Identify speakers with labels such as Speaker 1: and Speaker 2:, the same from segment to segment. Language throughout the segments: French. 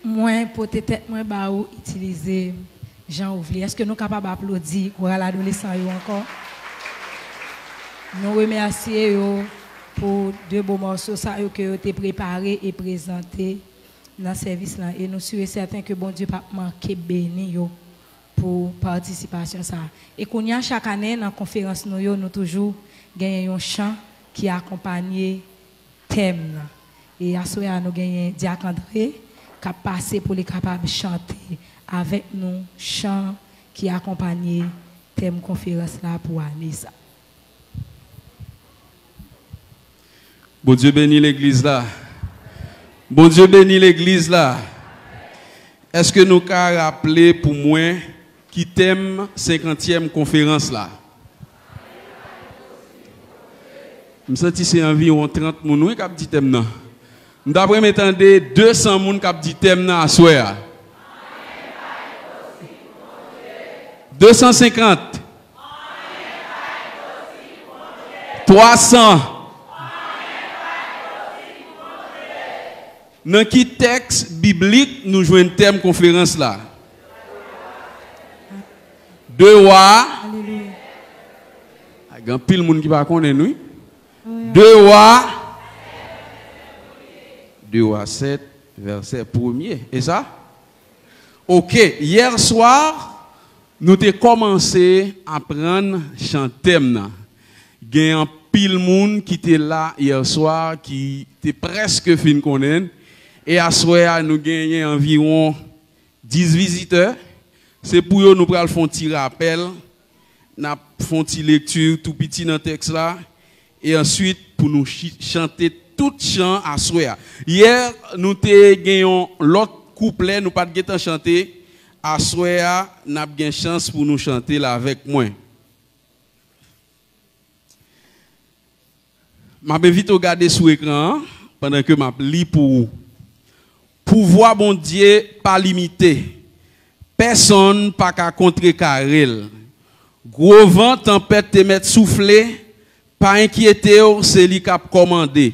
Speaker 1: moi, peut-être, moi, bah, utiliser Jean Ouvlier. Est-ce que nous sommes capables d'applaudir pour l'adolescent encore? Nous remercions pour deux beaux morceaux que vous avez préparés et présentés dans le service là. Et nous sommes certains que bon Dieu pas manqué béni pour participation ça. Et qu'on y a chaque année dans la conférence nous toujours gagnons un chant qui accompagne thème là. Et à ce moment nous gagnons Diacre André qui a passé pour les capables de chanter avec nous chant qui accompagne thème conférence là pour année ça.
Speaker 2: Bon Dieu bénit l'église là. Bon Dieu bénit l'église là. Est-ce que nous pouvons rappeler pour moi qui thème 50e conférence là? Je me sens que c'est environ 30 personnes qui ont dit thème là. D'après m'entendez 200 personnes qui ont dit thème là à soir. 250. 300. Dans quel texte biblique nous jouons un thème conférence là? 2 Rois. Il y a pile de monde qui va connaître nous. 2 Rois 7, verset 1er. Et ça? Ok, hier soir, nous avons commencé à prendre chant thème. Il y a un pile de monde qui était là hier soir, qui était presque fin de connaître. Et à ce soir, nous gagnons environ 10 visiteurs. C'est pour eux nous prenons un petit rappel, nous faisons une petite lecture tout petit dans le texte là. Et ensuite, pour nous chanter tout chant à ce soir. Hier, nous gagnons l'autre couplet, nous pas de chanter. À ce soir, nous avons une chance pour nous chanter là avec moi. Je vais vite regarder sur l'écran pendant que je lis pour vous. Pouvoir bon Dieu pas limité. Personne pas qu'à contrecarrer. Gros vent, tempête te mettre souffler, pas inquiéter, c'est lui qui a commandé.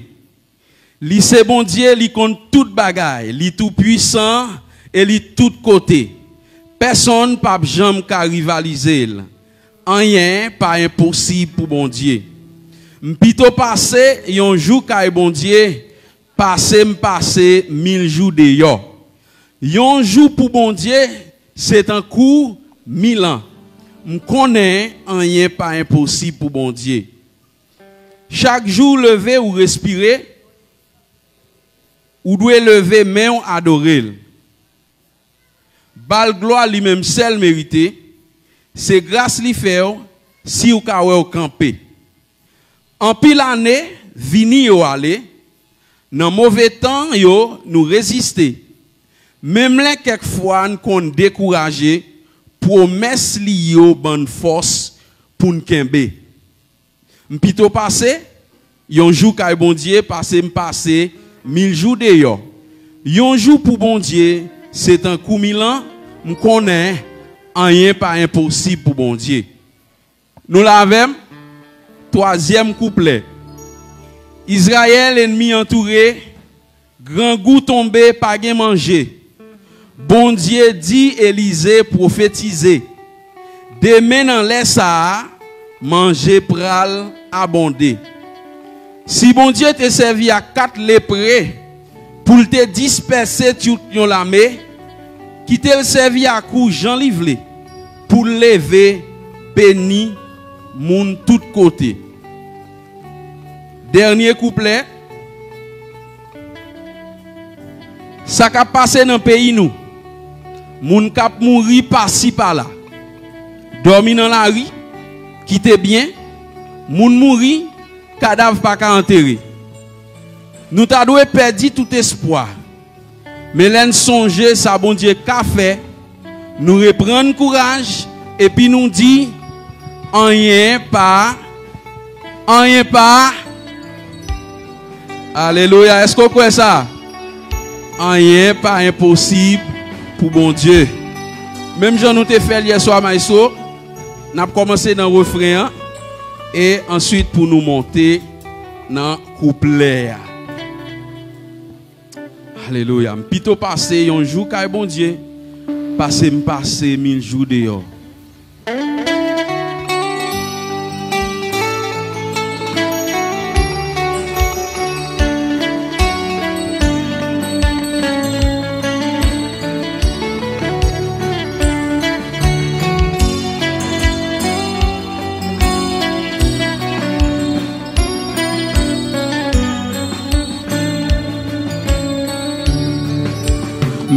Speaker 2: Lui c'est bon Dieu, lui compte toute bagaille, lui tout puissant et lui tout côté. Personne pas jamais qu'à rivaliser. Rien pas impossible pour bon Dieu. M'pito passé, yon jour kay bon Dieu. Passé 1000 jours de yo. Yon jour pour bon Dieu, c'est un coup 1000 ans. M'connais rien pas impossible pour bon Dieu. Chaque jour lever ou respirer, ou doit lever main ou adorer. Bal gloire lui-même seul mérité, c'est grâce li fait si ou ka ou camper. En pile année, vini yo aller. Dans mauvais temps, yo, nous résister. Même là, quelquefois, nous sommes découragés, promesse li yo bonne force pour nous kembe. M'pito passé, yon jour kay bon Dieu, passé 1000 jours de yo. Yon jour pour bon Dieu, c'est un coup 1000 ans, m'connais, rien pas impossible pour bon Dieu. Nous l'avons, troisième couplet. Israël ennemi entouré, grand goût tombé, pas gain manger. Bon Dieu dit Élisée prophétiser. Demain dans les ça, manger pral abondé. Si bon Dieu te servi à 4 lépreux pour te disperser tout l'armée, qui te servi à coup Jean Livlé pour lever béni moun tout côté. Dernier couplet. Ça qui a passé dans le pays nous. Moun kap mouri par-ci par-là. Dormi dans la rue, quitte bien. Moun mouri, cadavre pas qu'à enterrer. Nous t'a doué perdu tout espoir. Mais l'en songer ça bon Dieu qu'a fait. Nous reprendre courage et puis nous dit rien pas. Alléluia. Est-ce qu'on croit ça? Rien pas impossible pour bon Dieu. Même Jean nous te fait hier soir, Maïso, nous avons commencé dans le refrain et ensuite pour nous monter dans le couplet. Alléluia. Plutôt passer un jour car bon Dieu, passer 1000 jours dehors.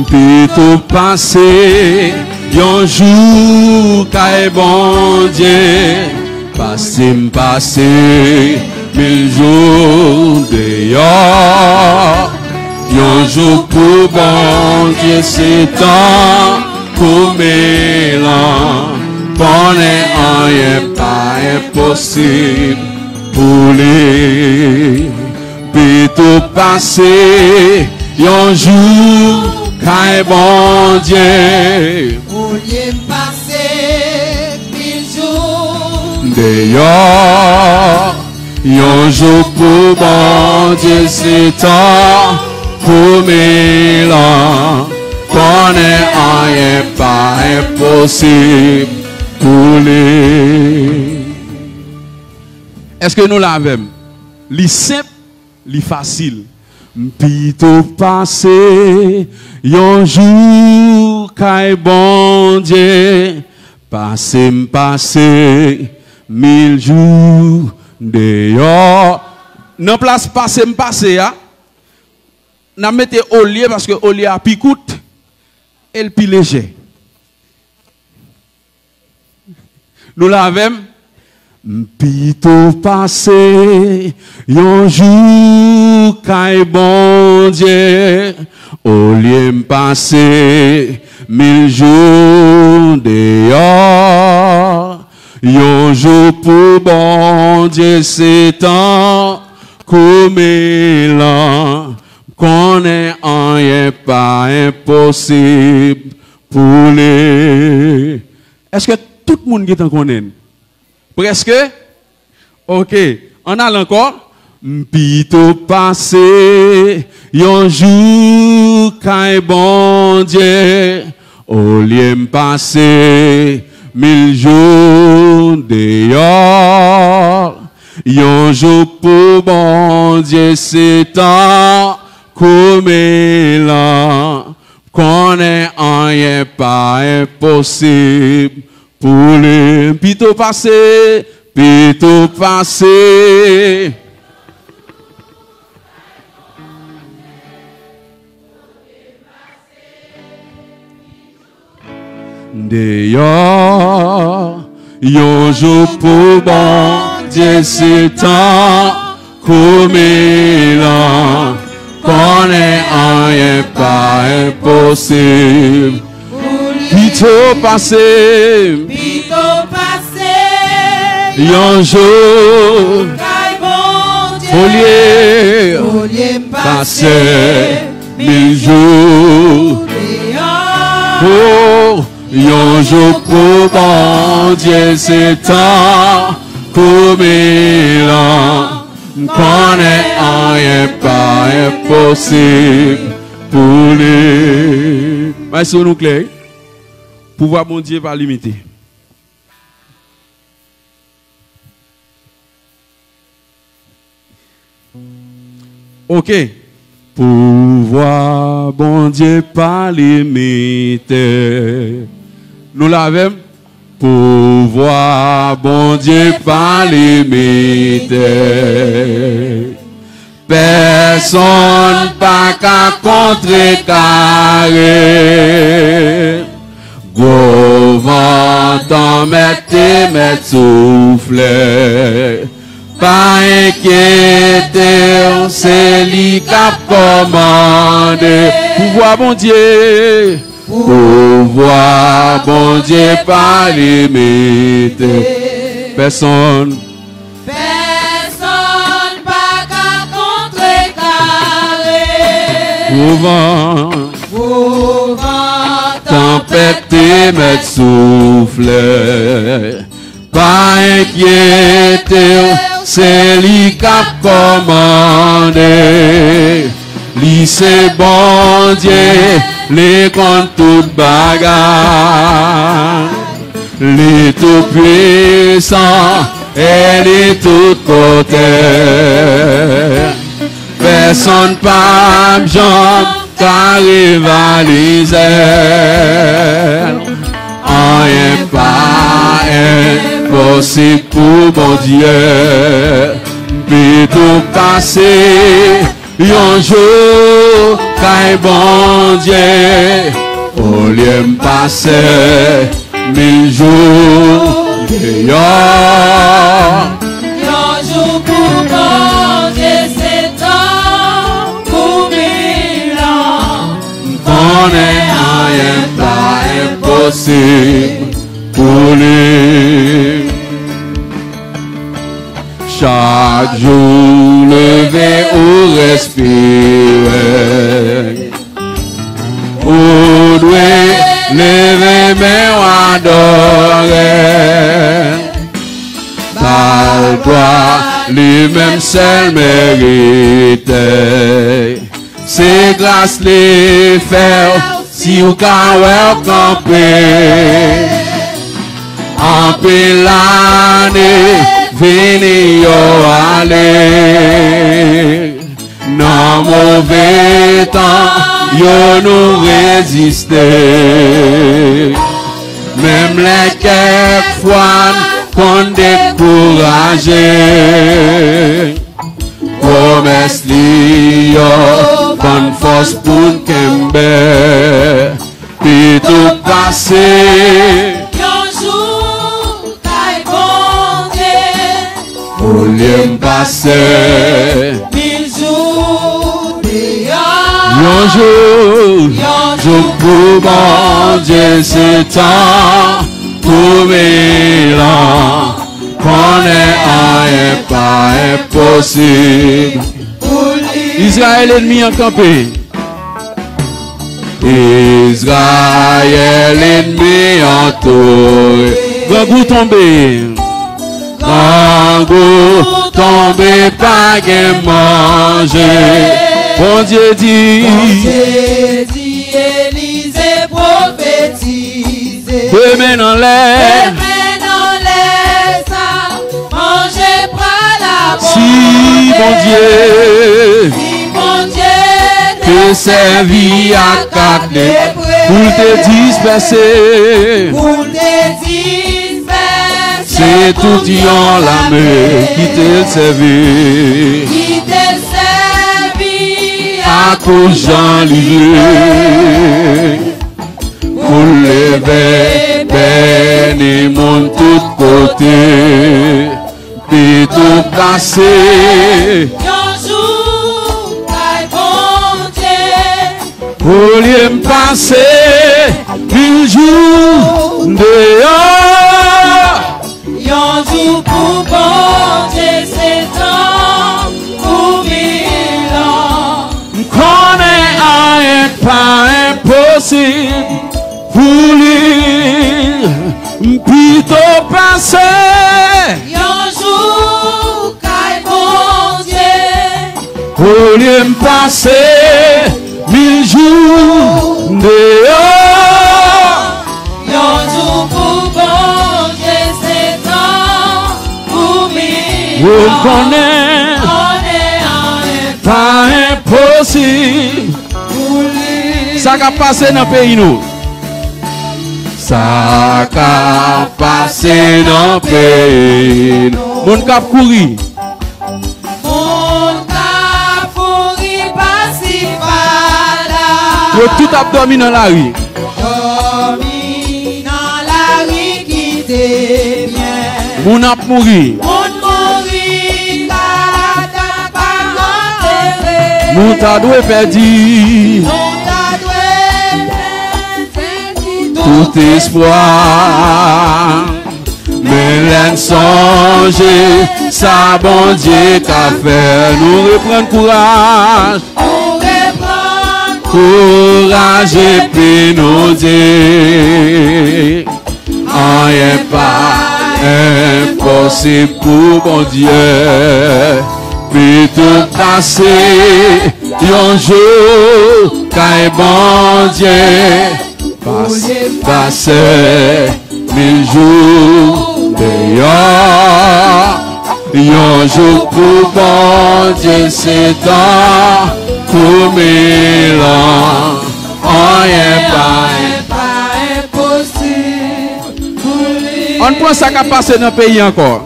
Speaker 2: Plutôt passer un jour qu'est bon Dieu, passer 1000 jours dehors. Un jour pour bon Dieu c'est temps pour mélange, pour rien pas impossible pour lui. Plutôt passer un jour qu'est bon Dieu,
Speaker 3: au lieu de passer 1000 jours
Speaker 2: dehors, un jour pour bon Dieu c'est temps pour mélange, qu'on est rien pas impossible pour lui. Est-ce que nous l'avons? Li simple, li facile. Plutôt passer un jour qu'est bon Dieu, passer 1000 jours dehors. Non place passer n'a mettez au lieu parce que au lieu a pi coûte et le pi léger. Nous l'avons. Plutôt passer un jour qu'est bon Dieu, au lieu de passer 1000 jours dehors. Un jour pour bon Dieu c'est temps comme l'élan, qu'on est rien pas impossible pour lui. Est-ce que tout le monde qui t'en connaît? Presque? Ok. On a encore? Plutôt passer un jour qu'est bon Dieu, au lieu de passer 1000 jours dehors. Un jour pour bon Dieu c'est temps comme l'élan, qu'on est rien pas impossible pour les plutôt passer, plutôt passer. Dehors, un jour pour bon Dieu c'est temps comme l'élan, qu'on est rien pas impossible. Plutôt passer, un jour, au lieu passer 1000 jours. Oh, un jour pour bon Dieu c'est temps comme l'élan, qu'on est rien pas impossible pour lui. Mais sur nous clair, pouvoir bon Dieu pas limité. Ok. Pouvoir bon Dieu pas limité. Nous l'avons. Pouvoir bon Dieu pas limité. Personne pas qu'à contrecarrer. Gros vent t'en mettre souffler. Pas inquiéter, c'est lui qui a commandé. Pouvoir bon Dieu, pouvoir bon Dieu pas limité. Personne
Speaker 3: pas qu'à contrecarrer.
Speaker 2: Couvent, tempête mettre souffler. Pas inquiéter, c'est lui qui a commandé. Li c'est bon Dieu, les compte toute bagarre. Les tout puissant, elle est tout côté. Personne pas jambe qu'à rivaliser. Rien pas impossible pour bon Dieu. Puis tout passer, un jour, qu'à bon Dieu. Au lieu de passer 1000 jours dehors.
Speaker 3: Un jour pour bon Dieu, c'est temps pour 1000 ans.
Speaker 2: On est rien pas impossible pour lui. Chaque jour levé ou respirer. Ou doué lever mais ou adorer. Par toi, lui-même seul mérite. C'est grâce les faire si ou quand ou camper. En pile l'année, venez yo aller. Non mauvais temps, yo nous résister. Même les quelquefois qu'on découragé. Promesse li yo, bonne force pour kembe. Puis tout passé.
Speaker 3: Un jour, taille bon Dieu.
Speaker 2: Au lieu de passer.
Speaker 3: 1000 jours dehors.
Speaker 2: Un jour pour bon Dieu, c'est temps pour 1000 ans. Qu'on est rien pas impossible. Israël ennemi en campé. Israël ennemi entouré. Grand goût tombé. Grand goût tombé, pas qu'à manger. Bon Dieu dit.
Speaker 3: Dieu dit, Élisée prophétisé.
Speaker 2: Demain dans l'air. Si mon Dieu te servit à quatre pour te disperser, c'est tout en la main qui te servit à cause Jean livré pour lever peine et mon tout côté. Puis tout passé.
Speaker 3: Un jour, taille bon Dieu.
Speaker 2: Au lieu de passer 1000 jours dehors.
Speaker 3: Un jour pour bon Dieu, c'est temps pour 1000 ans.
Speaker 2: Qu'on est rien pas impossible pour lui. Puis tout passer. Au lieu de passer 1000 jours dehors.
Speaker 3: Un jour pour bon Dieu, c'est temps pour 1000
Speaker 2: On
Speaker 3: ans.
Speaker 2: connaît pas impossible. Ça qui a passé dans le pays nous. Ça qui a passé dans le pays nous. Mon cap couru. Yo tout a dormi dans la rue.
Speaker 3: Dormi dans la rue qui t'est bien.
Speaker 2: Mon a mouru.
Speaker 3: Mon mourit, ta pas enterré.
Speaker 2: Mon ta doué perdu.
Speaker 3: Mon ta doué perdu
Speaker 2: Tout espoir. Mais l'en songer, ça bon Dieu qu'a fait. Nous reprendre courage. Courage et puis nous dire, rien pas impossible pour bon Dieu. puis tout passer, un jour, qu'un bon Dieu, passer, 1000 jours, dehors, un jour pour bon Dieu, c'est temps, pour 1000 ans, rien pas
Speaker 3: impossible.
Speaker 2: On prend ça qui a passé dans le pays encore.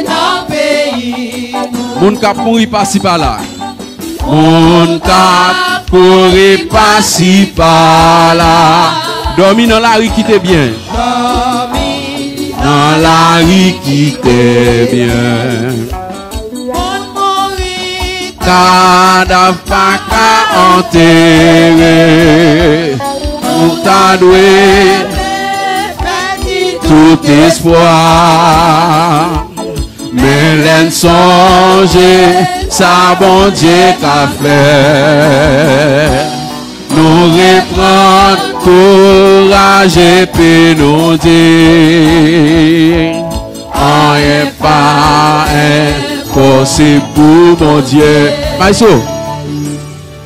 Speaker 3: Dans le pays,
Speaker 2: Moun kap mouri par-ci par-là. Moun kap mouri par-ci par-là. Dormi dans la rue qui t'est bien. Dans la rue qui t'est bien. Cadavre pas qu'à enterrer. Moun t'a doué tout espoir. Mais l'en songe, ça bon Dieu qu'a fait. Nous reprendre courage et puis nous dire, rien pas impossible pour mon Dieu. Maïso,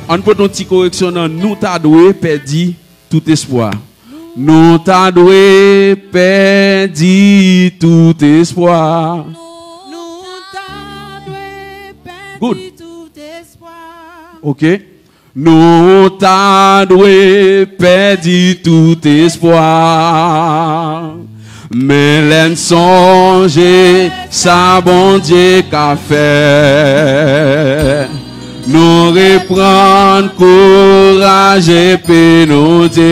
Speaker 2: on peut une petite correction dans nous t'a doué perdu tout espoir. Nous t'a doué perdu tout espoir. Good. Ok. Nous t'a doué perdu tout espoir. Mais l'en songe, ça bon Dieu qu'a fait. Nous reprendre courage et puis nous dire,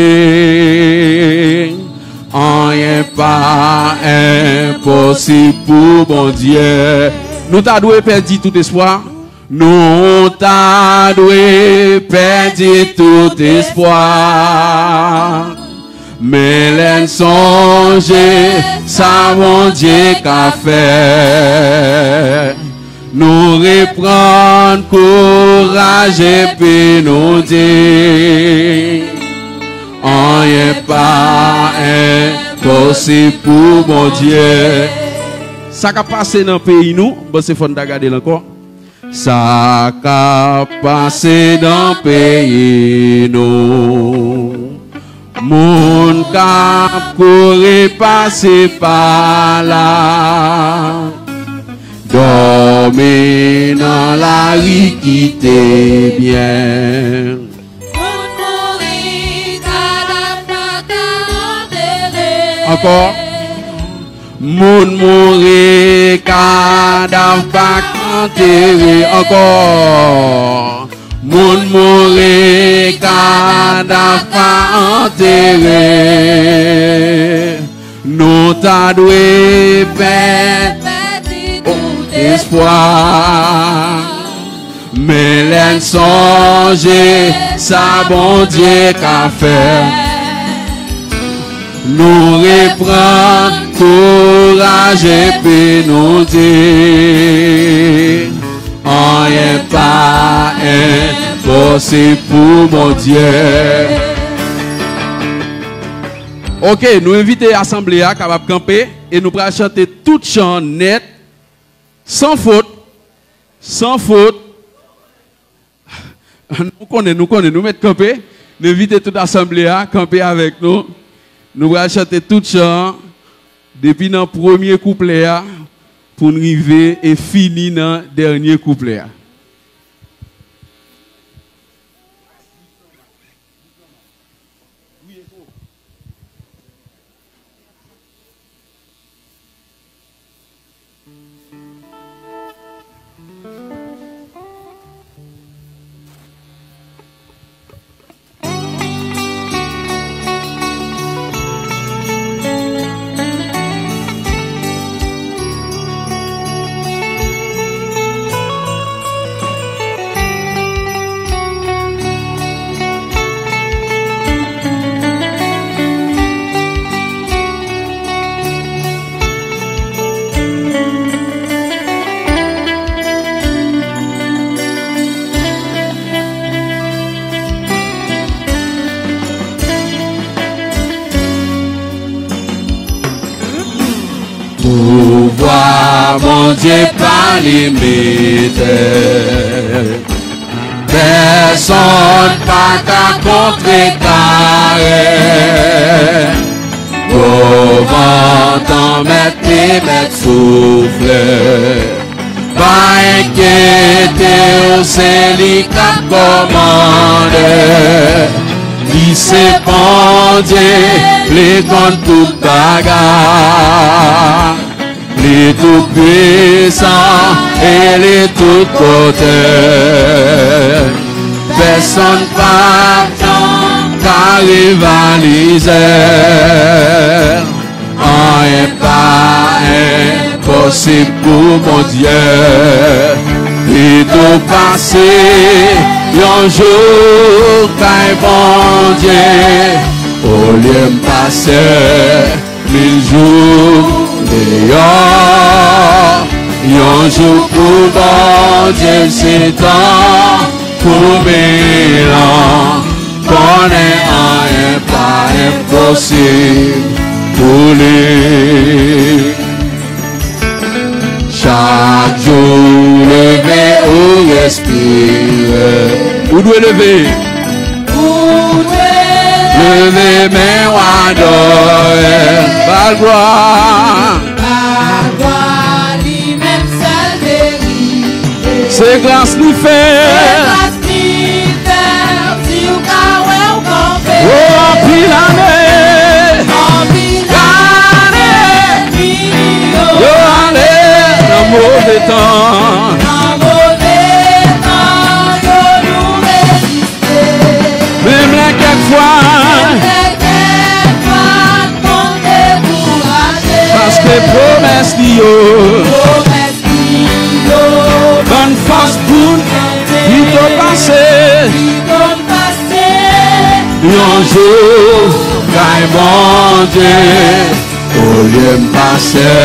Speaker 2: rien pas impossible pour bon Dieu. Nous t'a doué perdu tout espoir. Nous t'a doué perdu tout espoir. Mais l'en songe, ça mon Dieu qu'a fait. Nous reprendre courage et puis nous dire, rien pas impossible pour mon Dieu. Ça qui a passé dans le pays nous, c'est fond de regarder encore. Ça qui a passé dans le pays nous. Mon cap courir passer par là. Dormir dans la rue qui t'est bien. Encore. Moun mourir, cadavre pas enterré. Encore. Moun mourir, cadavre pas enterré. Nous t'a doué perdre espoir. Mais l'en songe, ça bon Dieu qu'a fait. Nous reprendre courage et puis nous dire, rien pas impossible pour mon Dieu. Ok, nous invitons l'assemblée à capable camper et nous pourrons chanter tout chant net, sans faute, sans faute. Nous connaissons, nous mettons camper. Nous invitons toute l'assemblée à camper avec nous. Nous allons chanter tout chant depuis le premier couplet pour nous arriver et finir dans le dernier couplet. bon Dieu pas limité. Personne pas qu'à contrecarrer. Comment t'en mettre, mettre souffler. Pas inquiéter, c'est lui qui a commandé. Il s'est pendu, les comptes tout bagarre. Les tout puissants et les tout côtés. Personne pas qu'à rivaliser. Rien pas impossible pour mon Dieu. Et tout passé, un jour qu'un bon Dieu. Au lieu de passer 1000 jours. Yon jour pour bon Dieu c'est temps pour 1000 ans. Connaît rien pas impossible pour lui. Chaque jour lever ou respirer. Où doit lever? Lever mais ou adorer. Pas le gloire. C'est grâce lui faire. Oh, pile année. Yo allez dans mauvais temps. Même là quelquefois. Parce que promesse liée. Bonne force pour il t'a passé. Un jour, quand bon Dieu, au lieu de passer,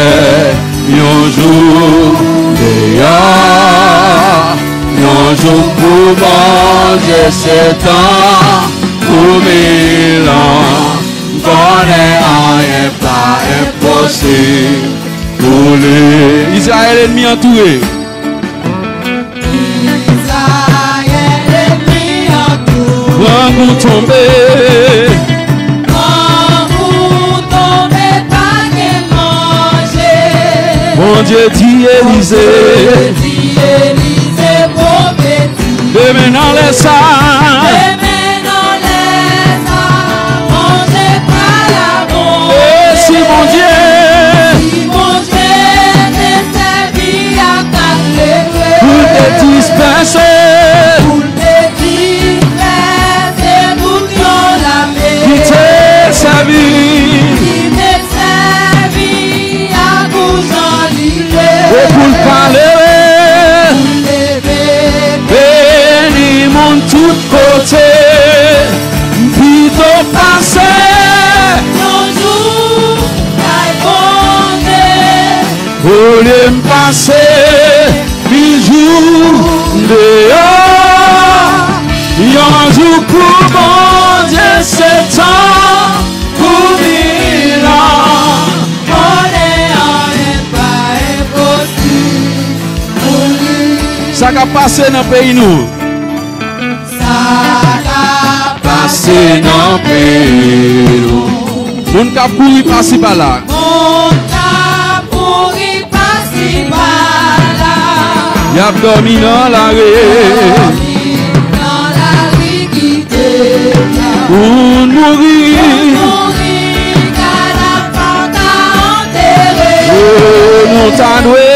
Speaker 2: un jour, dehors, un jour pour bon Dieu, c'est temps pour 1000 ans. Connaît rien pas impossible pour lui. Israël ennemi entouré. Quand vous tombez, pas de manger. Mon Dieu dit Élisée, demain dans les salles, mangez pas la mort. Et si mon Dieu, t'est servi à quatre pour te disperser. Sa vie, qui m'est servi à coucher livré, pour le parler, béni mon tout côté, puis t'en passer, un jour, au lieu de passer 1000 jours dehors, un jour pour mon Dieu c'est temps. Ça a passé dans le pays nous. Ça a passé dans le pays nous. Mon cap pourri passer par là. Mon cap pourri passer par là. Y'a dormi dans la rue. Dans la rue qui te pour mourir. Car la porte a enterré. Oh, mon tanoué.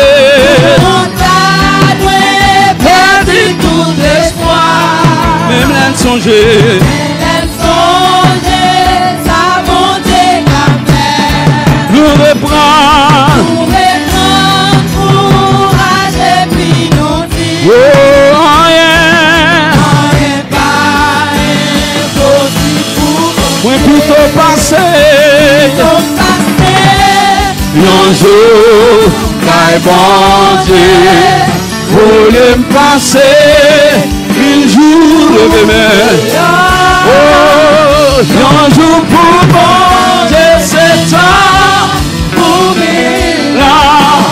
Speaker 2: Même l'insonger, ça monte comme mer. Nous reprend, courage et puis nous dit. Oh, rien pas impossible pour nous. Oui, plutôt passé. Un jour, quand bon Dieu, voulait me passer. 1000 jours de demain. Oh, un jour pour manger, c'est temps pour 1000 ans.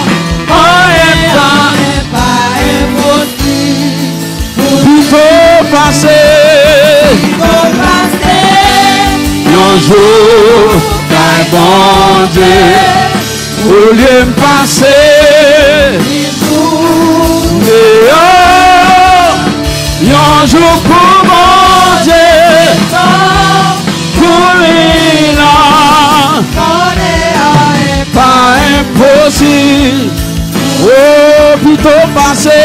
Speaker 2: passé, un jour, qu'un bon Dieu, au lieu de passer, un jour pour mon Dieu, pour lui là, pas impossible, oh, plutôt passé,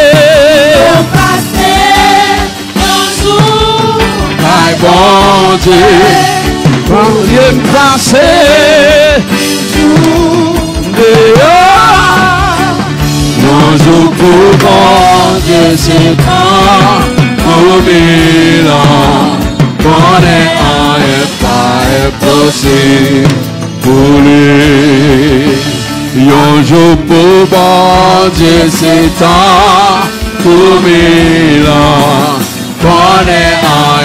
Speaker 2: un bon Dieu, pour lui passer, un jour pour mon Dieu, c'est quand au bilan, qu'on est pas impossible pour lui. Un jour pour mon Dieu, c'est temps pour bilan, qu'on est pas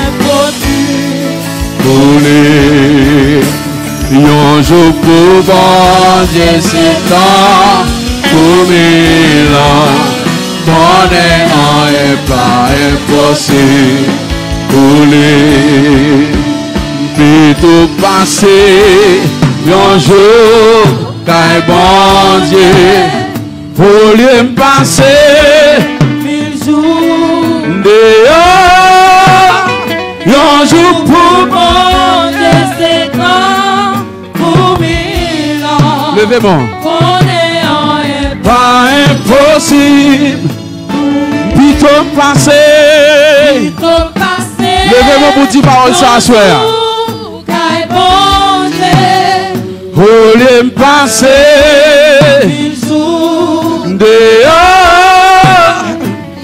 Speaker 2: impossible pour lui. Un jour pour bon Dieu, c'est temps pour bilan, qu'on est pas impossible pour lui. Plutôt passer un jour, qu'un bon Dieu, pour lui passer 1000 jours dehors, un jour pour bon Dieu, c'est temps pour 1000 ans. Levez-moi. Pas impossible, plutôt passer. Levez-moi pour dire parole ça, soeur. Pour les passer, dehors,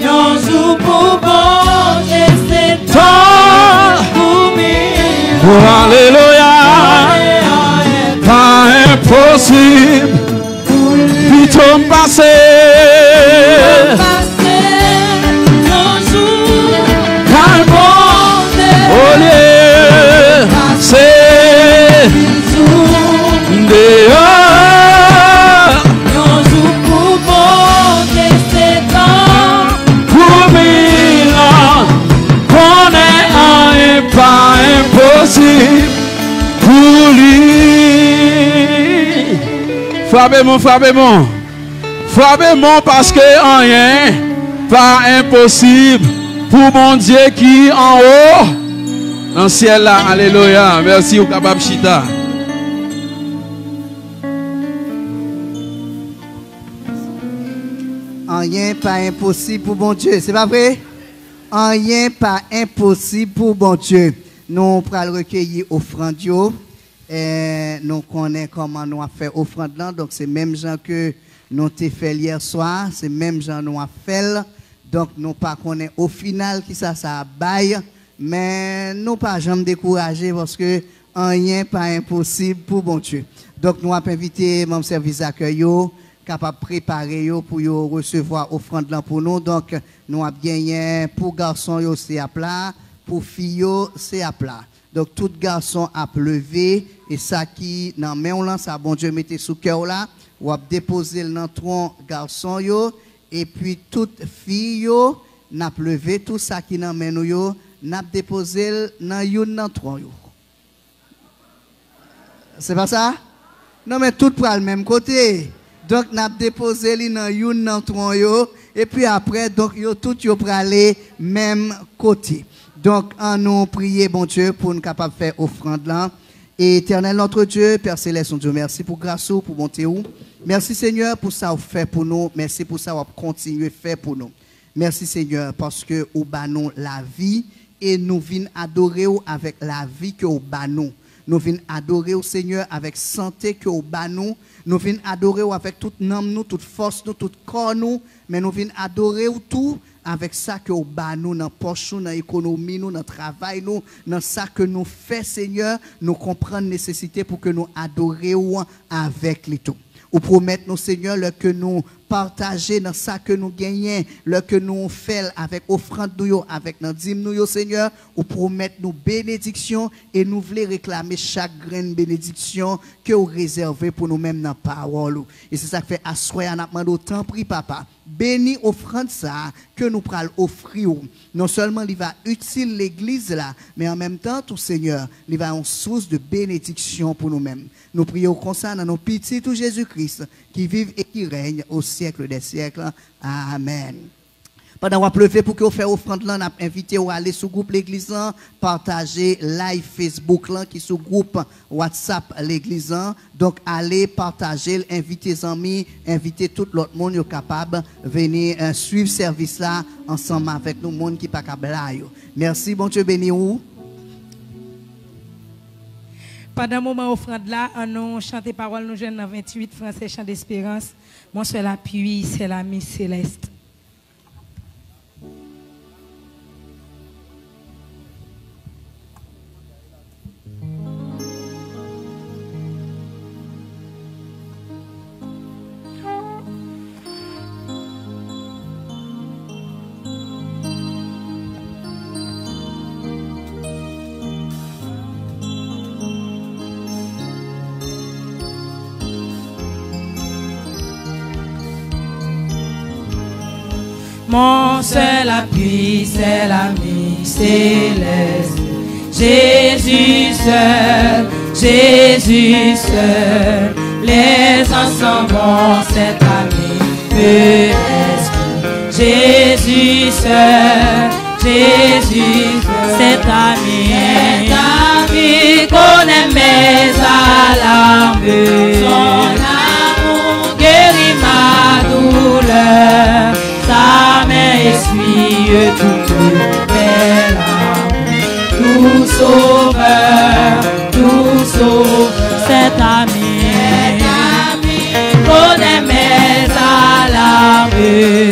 Speaker 2: un jour pour bon Dieu, c'est temps pour mille. Alléluia, pas impossible. Plutôt passer, un jour, qu'un bon Dieu, c'est dehors, un jour pour bon Dieu, c'est temps pour 1000 ans, qu'on est pas impossible pour lui. Frappez-moi parce que rien pas impossible pour mon Dieu qui est en haut dans le ciel là. Alléluia. Merci au capable chita.
Speaker 4: Rien pas impossible pour bon Dieu, c'est pas vrai? Rien pas impossible pour bon Dieu. Nous allons recueillir offrande. Nous connaissons comment nous avons fait offrande là, donc c'est même gens que nous avons fait hier soir, c'est même gens nous avons fait, donc nous pas connaissons au final qui ça baille, mais nous pas jamais décourager parce que rien pas impossible pour bon Dieu. Donc nous avons invité mon service d'accueil capable de préparer pour recevoir offrande là pour nous, donc nous avons gagné pour garçons c'est à plat, pour filles c'est à plat. Donc tout garçon a levé et ça qui dans main là ça bon Dieu mettez sous cœur là ou a déposer dans tronc garçon yo et puis toute fille yo n'a levé tout ça qui dans main nous yo n'a déposer dans une dans tronc yo. C'est pas ça? Non mais tout pour le même côté. Donc n'a déposé li dans une dans tronc yo et puis après donc yo tout yo pour aller même côté. Donc, en nous prier, bon Dieu, pour nous capables de faire offrande là. Et éternel notre Dieu, Père Céleste, Dieu, merci pour grâce, pour bonté. Merci Seigneur pour ça vous fait pour nous. Merci pour ça vous continuez à faire pour nous. Merci Seigneur parce que vous nous la vie et nous venons adorer avec la vie que vous nous. Nous venons adorer au Seigneur avec santé que vous nous. Nous venons adorer avec toute âme, nous, toute force, nous, tout corps, nous. Mais nous venons adorer tout avec ça que nous nous dans poche, dans l'économie, nous, dans le travail, nous, dans ça que nous faisons, Seigneur, nous comprenons la nécessité pour que nous adorions avec les tout. Ou promettons, Seigneur, que nous partager dans ça que nous gagnons, le que nous faisons avec offrande nous, avec notre dîme nous, Seigneur, ou promettre nous bénédictions et nous voulons réclamer chaque graine bénédiction que vous réservez pour nous-mêmes dans la parole. Et c'est ça que fait assoyer, on a demandé autant prix, papa. Bénis offrande ça que nous prenons offrir. Non seulement il va utile l'église là, mais en même temps, tout Seigneur, il va une source de bénédiction pour nous-mêmes. Nous prions comme ça dans nos petits tout Jésus-Christ qui vive et qui règne au siècle des siècles. Amen. Pendant qu'on a levé pour que vous fassiez offrande là, on a invité à aller sur le groupe l'église, partager live Facebook là, qui est sur le groupe WhatsApp l'église. Donc allez partager, invitez les amis, invitez tout l'autre monde qui est capable de venir suivre ce service là ensemble avec nous, monde qui n'est pas capable. Merci, bon Dieu béni vous.
Speaker 1: Pendant le moment offrande là, on chante parole nous jeunes dans 28 français chant d'espérance. Mon seul appui, c'est l'ami céleste.
Speaker 3: Mon seul appui, c'est l'ami céleste. Jésus seul, les ensemble, cet ami peut exclure. Jésus seul, cet ami connaît mes alarmes. Son amour guérit ma douleur. Sa main essuie toutes mes larmes. Tout sauveur, cet ami connaît mes alarmes.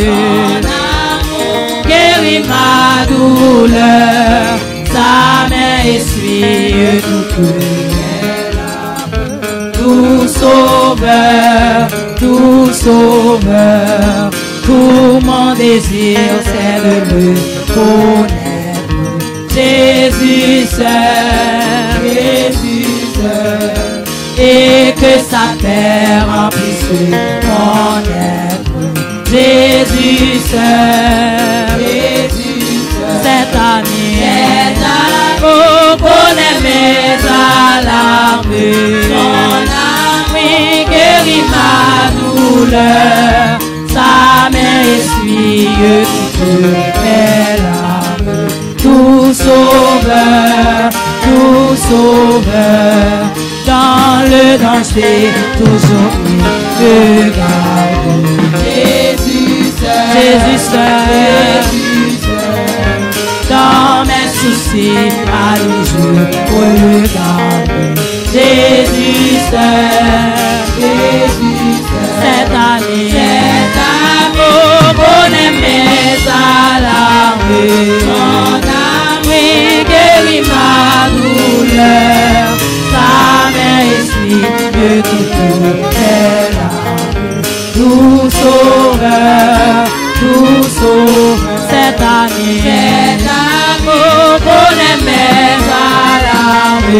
Speaker 3: Mon amour guérit ma douleur. Sa main essuie toutes mes larmes. Tout sauveur. Tout mon désir, c'est de le connaître. Jésus seul, et que sa terre remplisse mon être. Jésus seul, cet ami, connaît mes alarmes. Mon ami guérit ma douleur. Sa main essuie toutes mes larmes. Tout sauveur, dans le danger, toujours me garde. Jésus seul, dans mes soucis, à lui je regarde. Jésus seul, cet ami, connaît mes alarmes. Mon ami guérit ma douleur. Sa main essuie toutes mes larmes. Tout sauveur, cet ami connaît mes alarmes.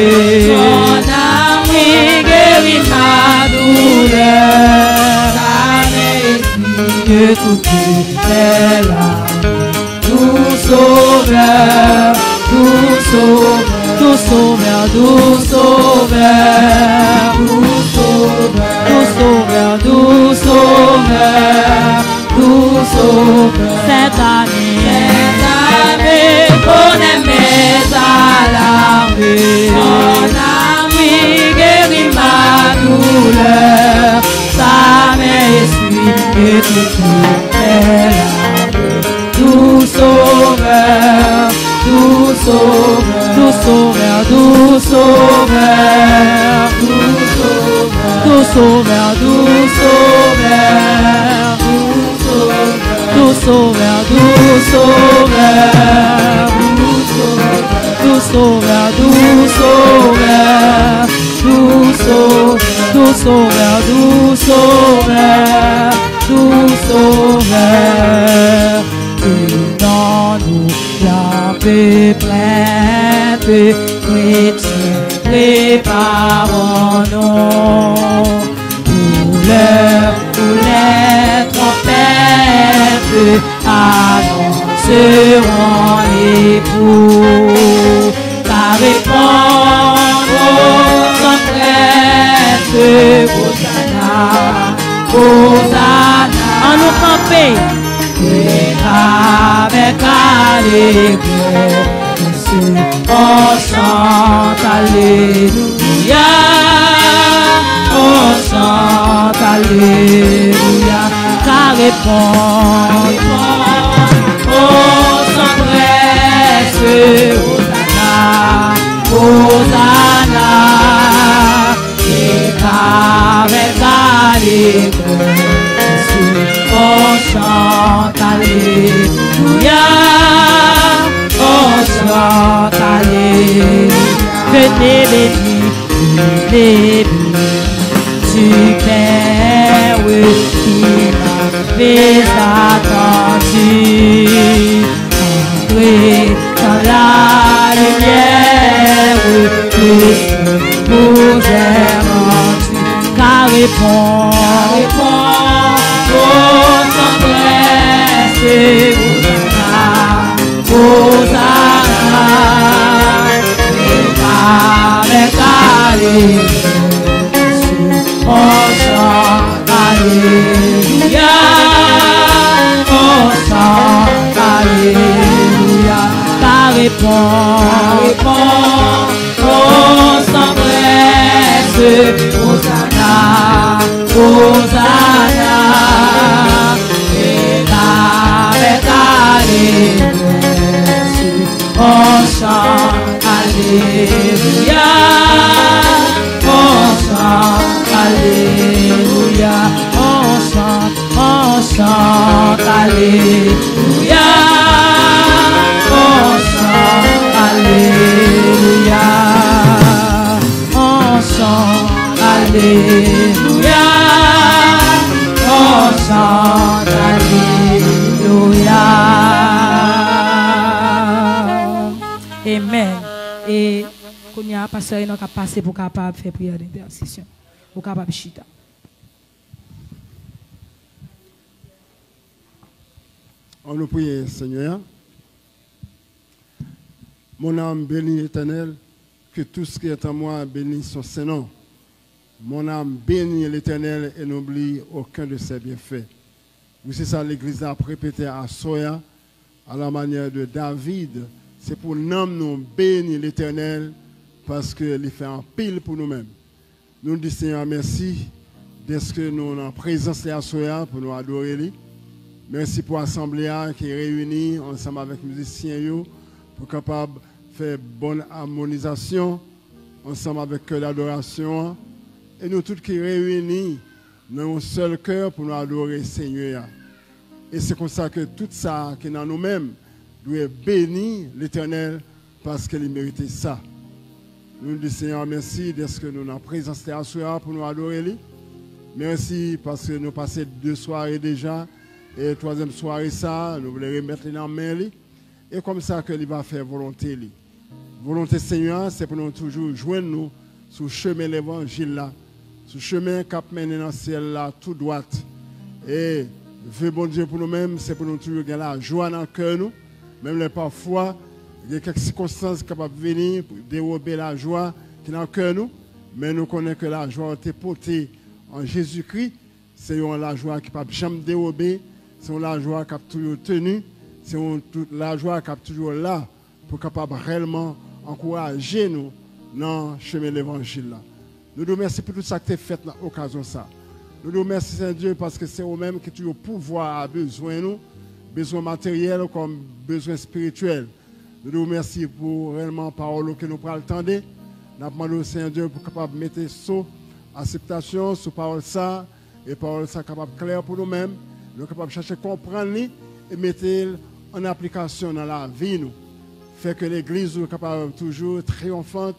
Speaker 3: Mon ami guérit ma douleur. Sa main essuie toutes mes larmes. Tout sauveur, cet ami connaît mes alarmes. Mon ami guérit ma douleur. Sa main essuie toutes mes larmes. Tout sauveur, tout sauveur,
Speaker 1: nous, la peu prête, chrétien, préparons-nous. Pour l'heure, pour les trompettes, annonceront l'époux, car répondre sans prête, Hosanna, Hosanna, en nous camper, et avec allégresse, on chante alléluia, on chante alléluia, car répond, on s'empresse, Hosanna, Hosanna, et avec allégresse, on chante alléluia, on chante alléluia. Venez bénis, tu Père qui m'avais attendu. Entrez dans la lumière, Christ vous est rendu. Car répond, aux tendresses, Hosanna, avec allégresse, on chante alléluia, on chante alléluia, car répond, on s'empresse, Hosanna, Hosanna, et avec allégresse, on chante alléluia, on chante alléluia, on chante alléluia, on chante alléluia, on chante alléluia, on chante alléluia. Amen. Et quand il y a un pasteur qui a passé pour capable faire prière d'intercession, pour capable chita.
Speaker 5: On nous prie, Seigneur. Mon âme bénit l'Éternel, que tout ce qui est en moi bénisse son Saint-Nom. Mon âme bénit l'Éternel et n'oublie aucun de ses bienfaits. Oui, c'est ça l'Église a répété à Soya, à la manière de David. C'est pour nous bénir l'Éternel parce qu'il fait un pile pour nous-mêmes. Nous disons Seigneur merci d'être que nous en présence de Soya pour nous adorer lui. Merci pour l'assemblée qui est réunie ensemble avec les musiciens pour capable de faire bonne harmonisation ensemble avec l'adoration. Et nous tous qui réunis dans un seul cœur pour nous adorer le Seigneur. Et c'est comme ça que tout ça qui est dans nous-mêmes doit bénir l'Éternel parce qu'il méritait ça. Nous disons Seigneur merci d'être que nous en présence de Soya pour nous adorer lui. Merci parce que nous passons 2 soirées déjà. Et 3e soirée, ça, nous voulons remettre dans la main. Et comme ça que il va faire volonté. Volonté Seigneur, c'est pour nous toujours joindre nous sur le chemin de l'évangile là. Sur le chemin qui mène dans le ciel là, tout droit. Et veut bon Dieu pour nous-mêmes, c'est pour nous toujours gagner la joie dans le cœur nous. Même les parfois, il y a quelques circonstances capables de venir pour dérober la joie qui est dans le cœur nous. Mais nous connaissons que la joie a été portée en Jésus-Christ. C'est la joie qui ne peut jamais dérober. C'est la joie qui a toujours tenu. C'est la joie qui a toujours là pour capable réellement encourager nous dans le chemin de l'évangile. Nous nous remercions pour tout ça qui est fait dans l'occasion ça. Nous nous remercions Saint-Dieu parce que c'est eux-mêmes qui ont pouvoir à besoin de nous, besoin matériel comme besoin spirituel. Nous nous remercions pour réellement la parole que nous prenons le temps de. Nous demandons au Saint-Dieu pour capable mettre saut, acceptation sur parole ça et parole ça capable clair pour nous-mêmes. Nous sommes capables de chercher à comprendre et mettre en application dans la vie. Nous. Fait que l'Église soit capable toujours triomphante.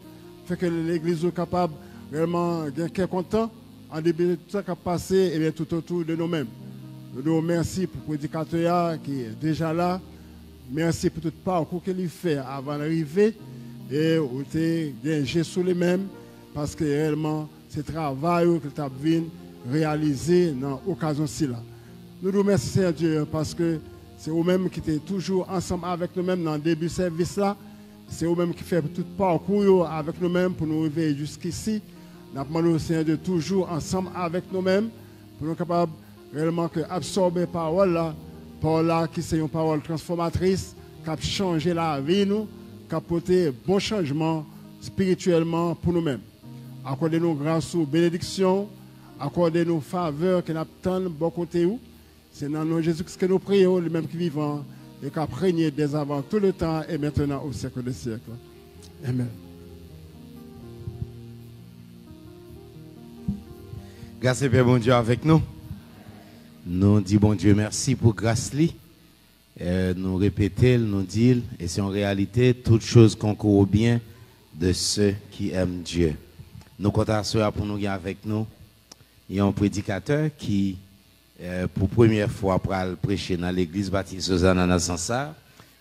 Speaker 5: Fait que l'Église soit capable vraiment d'être content en début de tout ça qui a passé et bien tout autour de nous-mêmes. Nous nous remercions pour le prédicateur qui est déjà là. Merci pour tout le parcours qu'il fait avant d'arriver. Et vous avez gagné sur les mêmes parce que réellement, c'est le travail que tu as réalisé dans l'occasion-ci. Nous nous remercions, Seigneur Dieu, parce que c'est vous-même qui êtes toujours ensemble avec nous-mêmes dans le début du service là. C'est vous-même qui fait tout le parcours avec nous-mêmes pour nous arriver jusqu'ici. Nous demandons au Seigneur de toujours ensemble avec nous-mêmes pour nous capables réellement d'absorber la parole là, qui c'est une parole transformatrice, qui a changé la vie nous, qui a apporté bon changement spirituellement pour nous-mêmes. Accordez-nous grâce ou bénédiction, accordez-nous faveur que nous attendons bon côté où. C'est dans le nom de Jésus-Christ que nous prions, lui-même qui est vivant et qui a régné dès avant tout le temps et maintenant au siècle des siècles. Amen.
Speaker 6: Grâce et Père bon Dieu avec nous. Nous disons bon Dieu merci pour grâce li. Nous répétons, nous disons, et c'est en réalité toute chose concourt au bien de ceux qui aiment Dieu. Nous comptons pour nous avec nous. Il y a un prédicateur qui, pour la première fois, pour prêcher dans l'église baptiste Hosanna dans Sansar,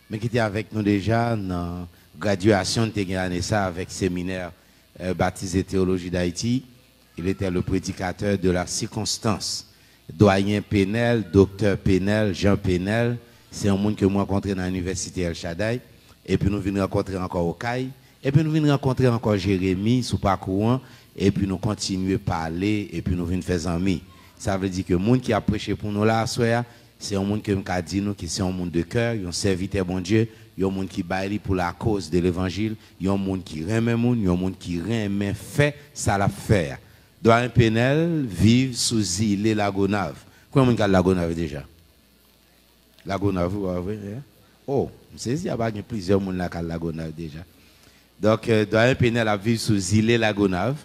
Speaker 6: mais qui était avec nous déjà dans la graduation de ça avec le séminaire baptisé théologie d'Haïti. Il était le prédicateur de la circonstance. Doyen Penel, docteur Penel, Jean Penel, c'est un monde que moi rencontré dans l'université El Shaddai. Et puis nous venons rencontrer encore Okaï. Et puis nous venons rencontrer encore Jérémy sous parcours. Et puis nous continuons à parler. Et puis nous venons faire amis. Ça veut dire que le monde qui a prêché pour nous là, c'est un monde qui a dit nous que c'est un monde de cœur, un serviteur bon Dieu, il y a un monde qui baille pour la cause de l'évangile, il y a un monde qui remet monde, il y a un monde qui remet fait ça l'a faire. Doyen Penel vivent sous île Lagonave. Combien de monde a Lagonave déjà? Lagonave, oui. Oh, je sais qu'il y a plusieurs monde là qui a Lagonave déjà. Donc, Doyen Penel a vécu sous île Lagonave.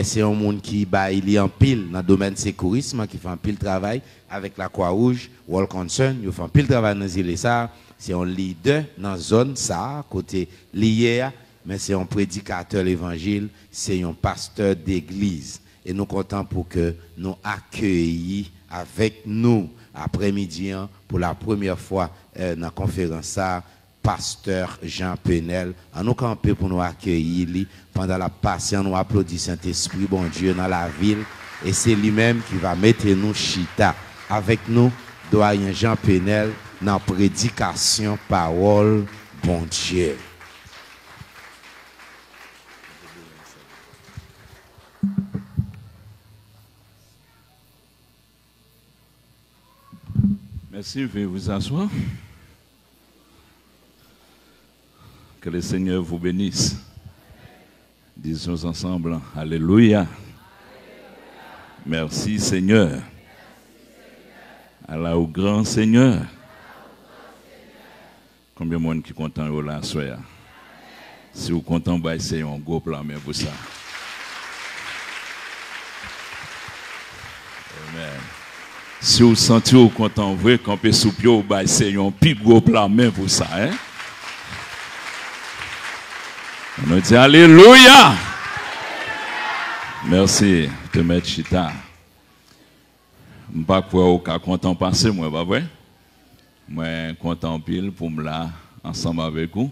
Speaker 6: C'est un monde qui il est en pile dans le domaine sécurisme, qui fait un pile travail avec la Croix-Rouge, World Concern, il fait un pile travail dans l'île ça. C'est un leader dans la zone ça, côté lié, mais c'est un prédicateur l'évangile, c'est un pasteur d'église. Et nous comptons pour que nous accueillions avec nous après-midi pour la première fois dans la conférence ça, pasteur Jean Penel. En nous camper pour nous accueillir pendant la patience, nous applaudissons Saint-Esprit, bon Dieu, dans la ville. Et c'est lui-même qui va mettre nous chita avec nous, doyen Jean Penel, dans la prédication, parole, bon Dieu.
Speaker 7: Merci, veuillez vous asseoir. Que le Seigneur vous bénisse. Disons ensemble, Alléluia. Merci Seigneur. Allah au grand Seigneur. Combien de monde qui est content de la soirée? Si vous êtes content, c'est un gros plan mais pour ça. Amen. Si vous sentez vous content, vous camper sous pied, c'est un plus gros plan mais pour ça. Hein? On dit Alléluia. Merci de mettre chita. Je ne sais pas quoi au content passer, moi, pas vrai? Moi, content pile pour me là, ensemble avec vous.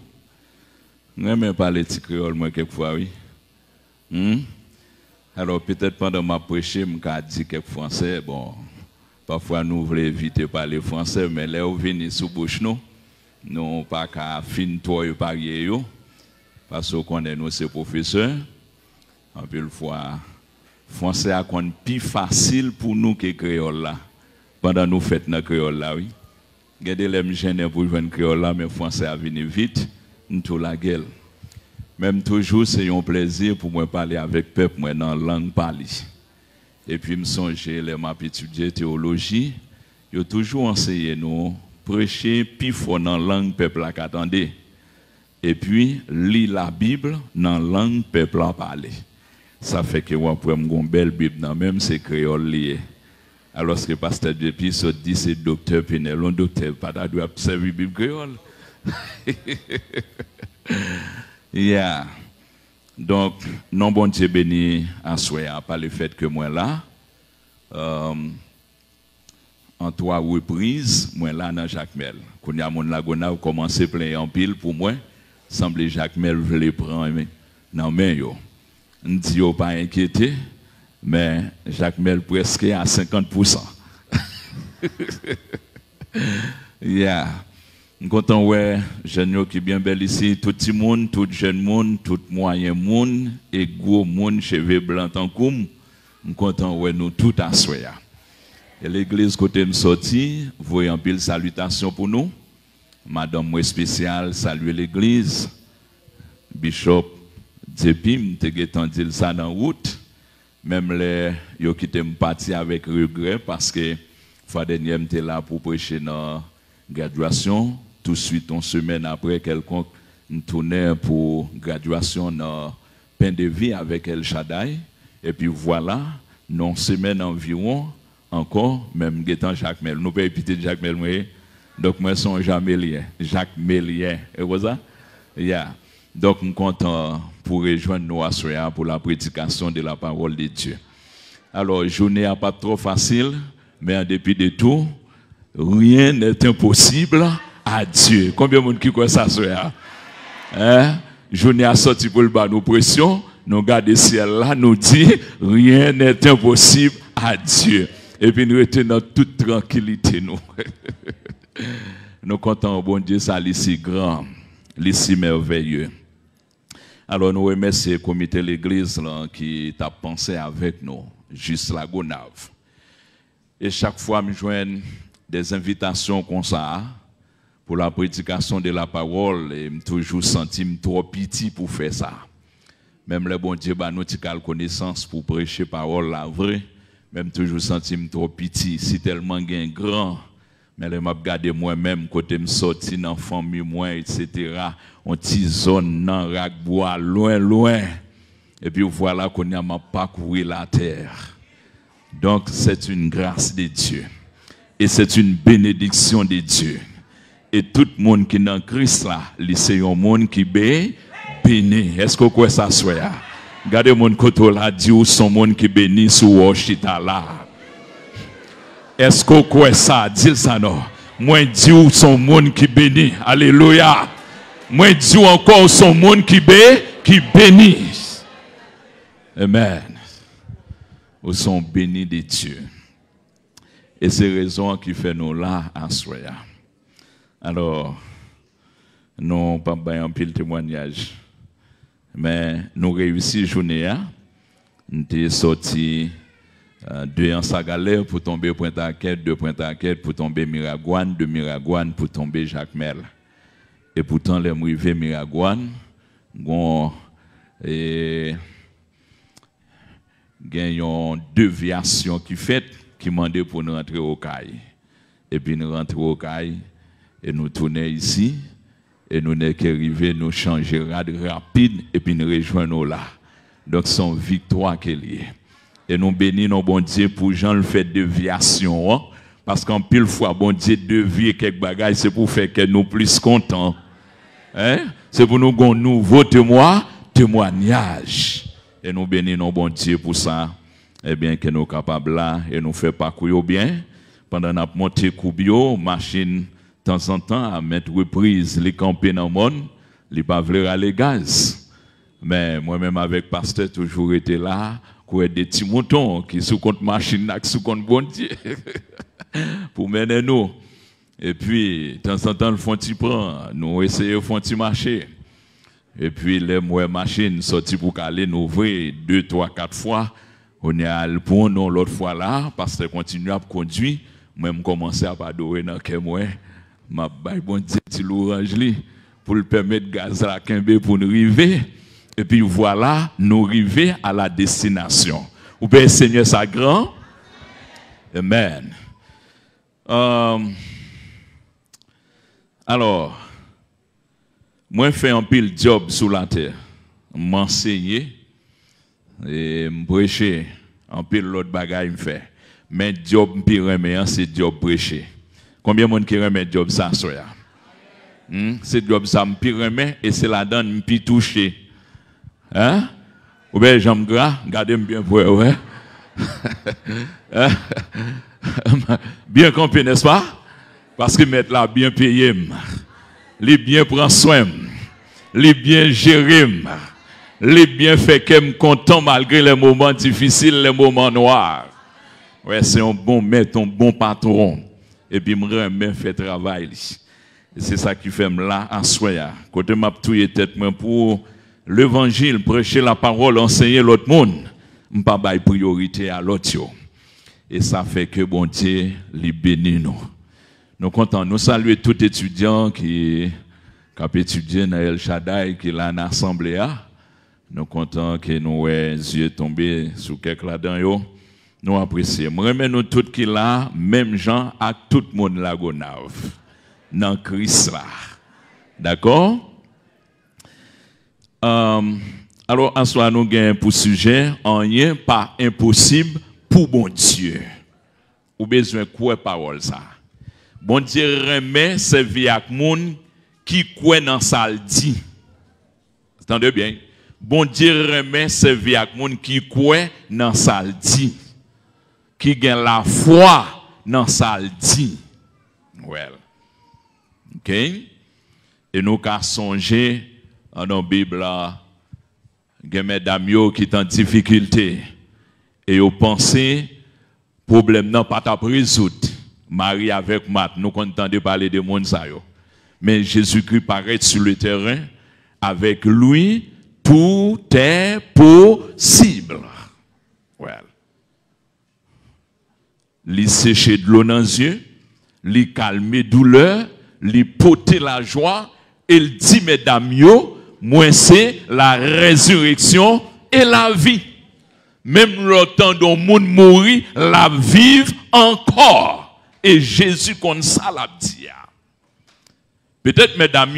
Speaker 7: Je n'aime pas les petits créoles, moi, quelquefois, oui. Alors, peut-être pendant ma prêche, je me dis quelques français. Bon, parfois, nous voulons éviter de parler français, mais là, vous venez sous bouche, nous n'avons pas qu'à finir toi et parier. Parce qu'on est nous, ces professeurs. En plus, fois, français a qu'on plus facile pour nous que créole là. Pendant nous fêtes dans créole là, oui. Regardez les gênés pour jouer créole là, mais français a venu vite, nous tout la gueule. Même toujours, c'est un plaisir pour moi parler avec peuple, moi dans la langue parlée. Et puis, me songer, les m'a étudié théologie, ils ont toujours enseigné nous, prêcher, puis faut dans la langue peuple là qu'attendez. Et puis, lire la Bible dans la langue peuple à parler. Ça fait que moi, pour une belle Bible, dans même c'est créole lié. Alors que pasteur Depuis se dit c'est docteur Penel, un docteur pas doit observer la Bible créole. Yeah. Donc, non bon Dieu béni à soi par le fait que moi là, en 3 reprises, moi là dans Jacques Mel. Quand y a mon lagona commencé plein en pile pour moi, semble Jacques Mel voulait prendre non mais yo. On dit yo pas inquiété, mais Jacques Mel presque à 50%. Yeah. Je suis content ouais, jeune qui bien belle ici, tout petit monde, tout jeune monde, tout moyen monde et gros monde cheveux blancs en coum. Je suis content ouais nous tout à soya. Et l'église côté me sorti, voyez en pile salutation pour nous. Madame moi spéciale saluer l'église. Bishop Depim te getan dit ça dans route. Même les yo qui t'aiment parti avec regret parce que fois dernier m'était là pour prêcher dans graduation. Tout de suite, une semaine après, quelqu'un tournait pour graduation dans Pain de Vie avec El Shaddai. Et puis voilà, non semaine environ, encore, même Gétan Jacques Mel. Nous pouvons répéter Jacques Mel, donc moi, son Jacques Mélien. Jacques Mélien. Et voilà? Yeah. Donc, nous comptons pour rejoindre nous à Soya pour la prédication de la parole de Dieu. Alors, journée n'est pas trop facile, mais en dépit de tout, rien n'est impossible à Dieu. Combien de monde qui croit ça, Soya? Hein? Journée a sorti pour le bas nos pressions, nous gardons le ciel là, nous dit, rien n'est impossible à Dieu. Et puis nous retenons dans toute tranquillité, nous. Nous comptons, bon Dieu, ça ici grand, ici merveilleux. Alors nous remercions le comité de l'église qui t'a pensé avec nous, juste la Gonave. Et chaque fois, je joins des invitations comme ça pour la prédication de la parole et je toujours senti trop petit pour faire ça. Même le bon Dieu nous a connaissance pour prêcher parole la vraie, même toujours senti trop petit, si tellement grand. Mais je m'a regardé moi-même côté me sorti dans famille moi etc. On petite zone dans Ragbois loin et puis voilà qu'on a parcouru la terre. Donc c'est une grâce de Dieu et c'est une bénédiction de Dieu. Et tout le monde qui est dans Christ là, c'est un monde qui est béni. Est-ce que vous croyez ça soit? Regardez mon côté là, Dieu son monde qui béni sous Washita là. Est-ce que vous croyez ça? Dis ça non. Moi Dieu son monde qui béni. Alléluia. Moi Dieu encore son monde qui béni. Amen. Nous sommes bénis de Dieu. Et c'est raison qui fait nous là à Soya. Alors, nous pas un pile témoignage. Mais nous réussissons journée. Nous sommes sortis de Ansagalère pour tomber Pointe-à-Quête, de Pointe-à-Quête pour tomber Miragouane, de Miragouane pour tomber Jacques Mel. Et pourtant, les arrivés Miragouane, gagnons 2 déviations qui fait qui demandent pour nous rentrer au CAI. Et puis nous rentrons au CAI et nous tournons ici et nous n'est qu'arrivé nous changer rapide et puis nous rejoignons là. Donc c'est une victoire qu'elle est. Et nous bénissons bon Dieu pour Jean le fait de déviation. Hein? Parce qu'en pile fois, bon Dieu devient quelques bagages, c'est pour faire que nous plus contents. Hein? C'est pour nous un nouveau témoignage. Et nous bénissons bon Dieu pour ça. Eh bien, que nous sommes capables là et nous faisons parcourir bien. Pendant notre montée Koubio, machine, de temps en temps, à mettre reprise, les camper dans le monde, les pas vouloir aller gaz. Mais moi-même, avec pasteur, toujours été là, pour des petits moutons qui sous compte machine, sous compte bon Dieu, pour mener nous. Et puis, de temps en temps, le font petit prend, nous essayons de faire petit marché. Et puis, les machines sorties pour caler, nous ouvrons 2, 3, 4 fois. On est à le pont, non, l'autre fois là, parce que continue à conduire. Moi, je commence à adorer dans le moi. Je vais bon Dieu, petit l'orange pour le permettre de gaz à la Kembe pour nous arriver. Et puis voilà, nous arriver à la destination. Vous pouvez Seigneur sa grand. Amen. Alors, moi, je fais un pile job sur la terre. M'enseigner et me prêcher. Un pile l'autre bagaille me fait. Mais job me remet, c'est job prêcher. Combien de monde qui remet job ça, soya? C'est job ça me remet et c'est la donne me toucher. Hein? Ou bien j'aime gras, gardez-moi bien pour ouais. Bien campé, n'est-ce pas? Parce que mettre là bien payé, les bien prend soin, les bien géré, les bien fait que me content malgré les moments difficiles, les moments noirs. Ouais, c'est un bon maître, un bon patron. Et puis, me remet fait travail. Et c'est ça qui fait là, en soya. Côté m'a touye tête pour l'évangile, prêcher la parole, enseigner l'autre monde. M'pas bail priorité à l'autre. Et ça fait que bon Dieu, les bénit nous. Nous comptons, nous saluer tout étudiant qui a étudié dans El Shaddai, qui l'a en assemblée. Nous comptons que nous yeux tombés sur quelques là-dedans. Nous apprécions. Moi, nous tout qui là, même gens, à tout le monde là, dans Christ là. D'accord? Alors, en soi, nous avons pour sujet, rien pas impossible pour bon Dieu. Ou besoin quoi parole ça? Bon Dieu remet servir avec monde qui croit dans ça le dit. Entendez bien? Bon Dieu remet servir avec monde qui croit dans ça le dit. Qui gagne la foi dans ça le dit. Well. OK? Et nous avons songé dans la Bible, il y a des mesdames qui sont en difficulté. Et ils pensent que le problème n'a pas été résolu. Marie avec Marthe, nous entendons parler de monde. Mais Jésus-Christ paraît sur le terrain. Avec lui, tout est possible. Well. Li sécher de l'eau dans les yeux, li calmer douleur, li porter la joie, et il dit, mesdames, moi c'est la résurrection et la vie. Même le temps dont le monde mourit, la vive encore. Et Jésus comme ça l'a dit. Peut-être, mesdames,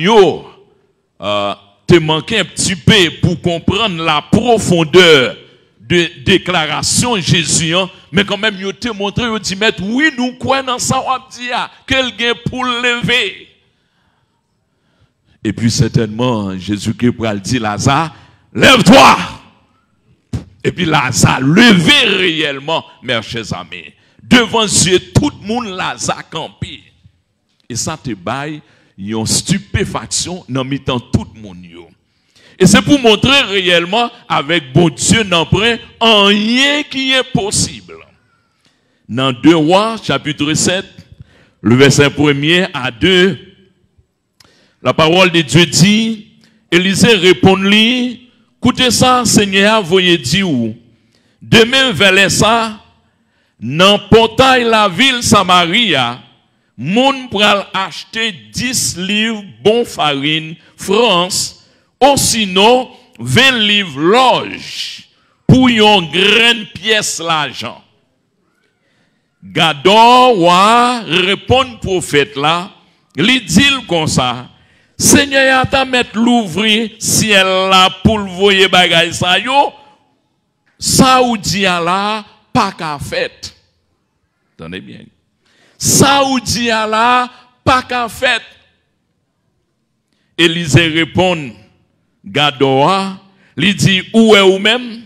Speaker 7: te manqué un petit peu pour comprendre la profondeur de déclaration Jésus, mais quand même, il te montré, il dit, mais oui, nous croyons dans ça, on dit, quelqu'un pour lever. Et puis, certainement, Jésus-Christ pourra dire, Lazare, lève-toi. Et puis, Lazare, levé réellement, mes chers amis. Devant Dieu, tout le monde, Lazare campé. Et ça te baille, il y a une stupéfaction dans mi-temps tout le monde. Et c'est pour montrer réellement avec bon Dieu n'emprunt en rien qui est possible. Dans 2 Rois, chapitre 7, le verset 1er à 2, la parole de Dieu dit, Élisée répond-lui, écoutez ça, Seigneur, voyez dire où. Demain, vers ça, dans portail la ville Samaria, moun pral acheter 10 livres bon farine, France, ou sinon, 20 livres loge pour yon graine pièce l'argent. Gador wa répond prophète là, li dit comme ça, Seigneur ta mettre l'ouvrir ciel là pour le voyer bagay sa yo, Saoudi là pas qu'à fait. Attendez bien. Saoudi là pas qu'à fait. Élisée répond, Gadoa, lui dit, où est ou même?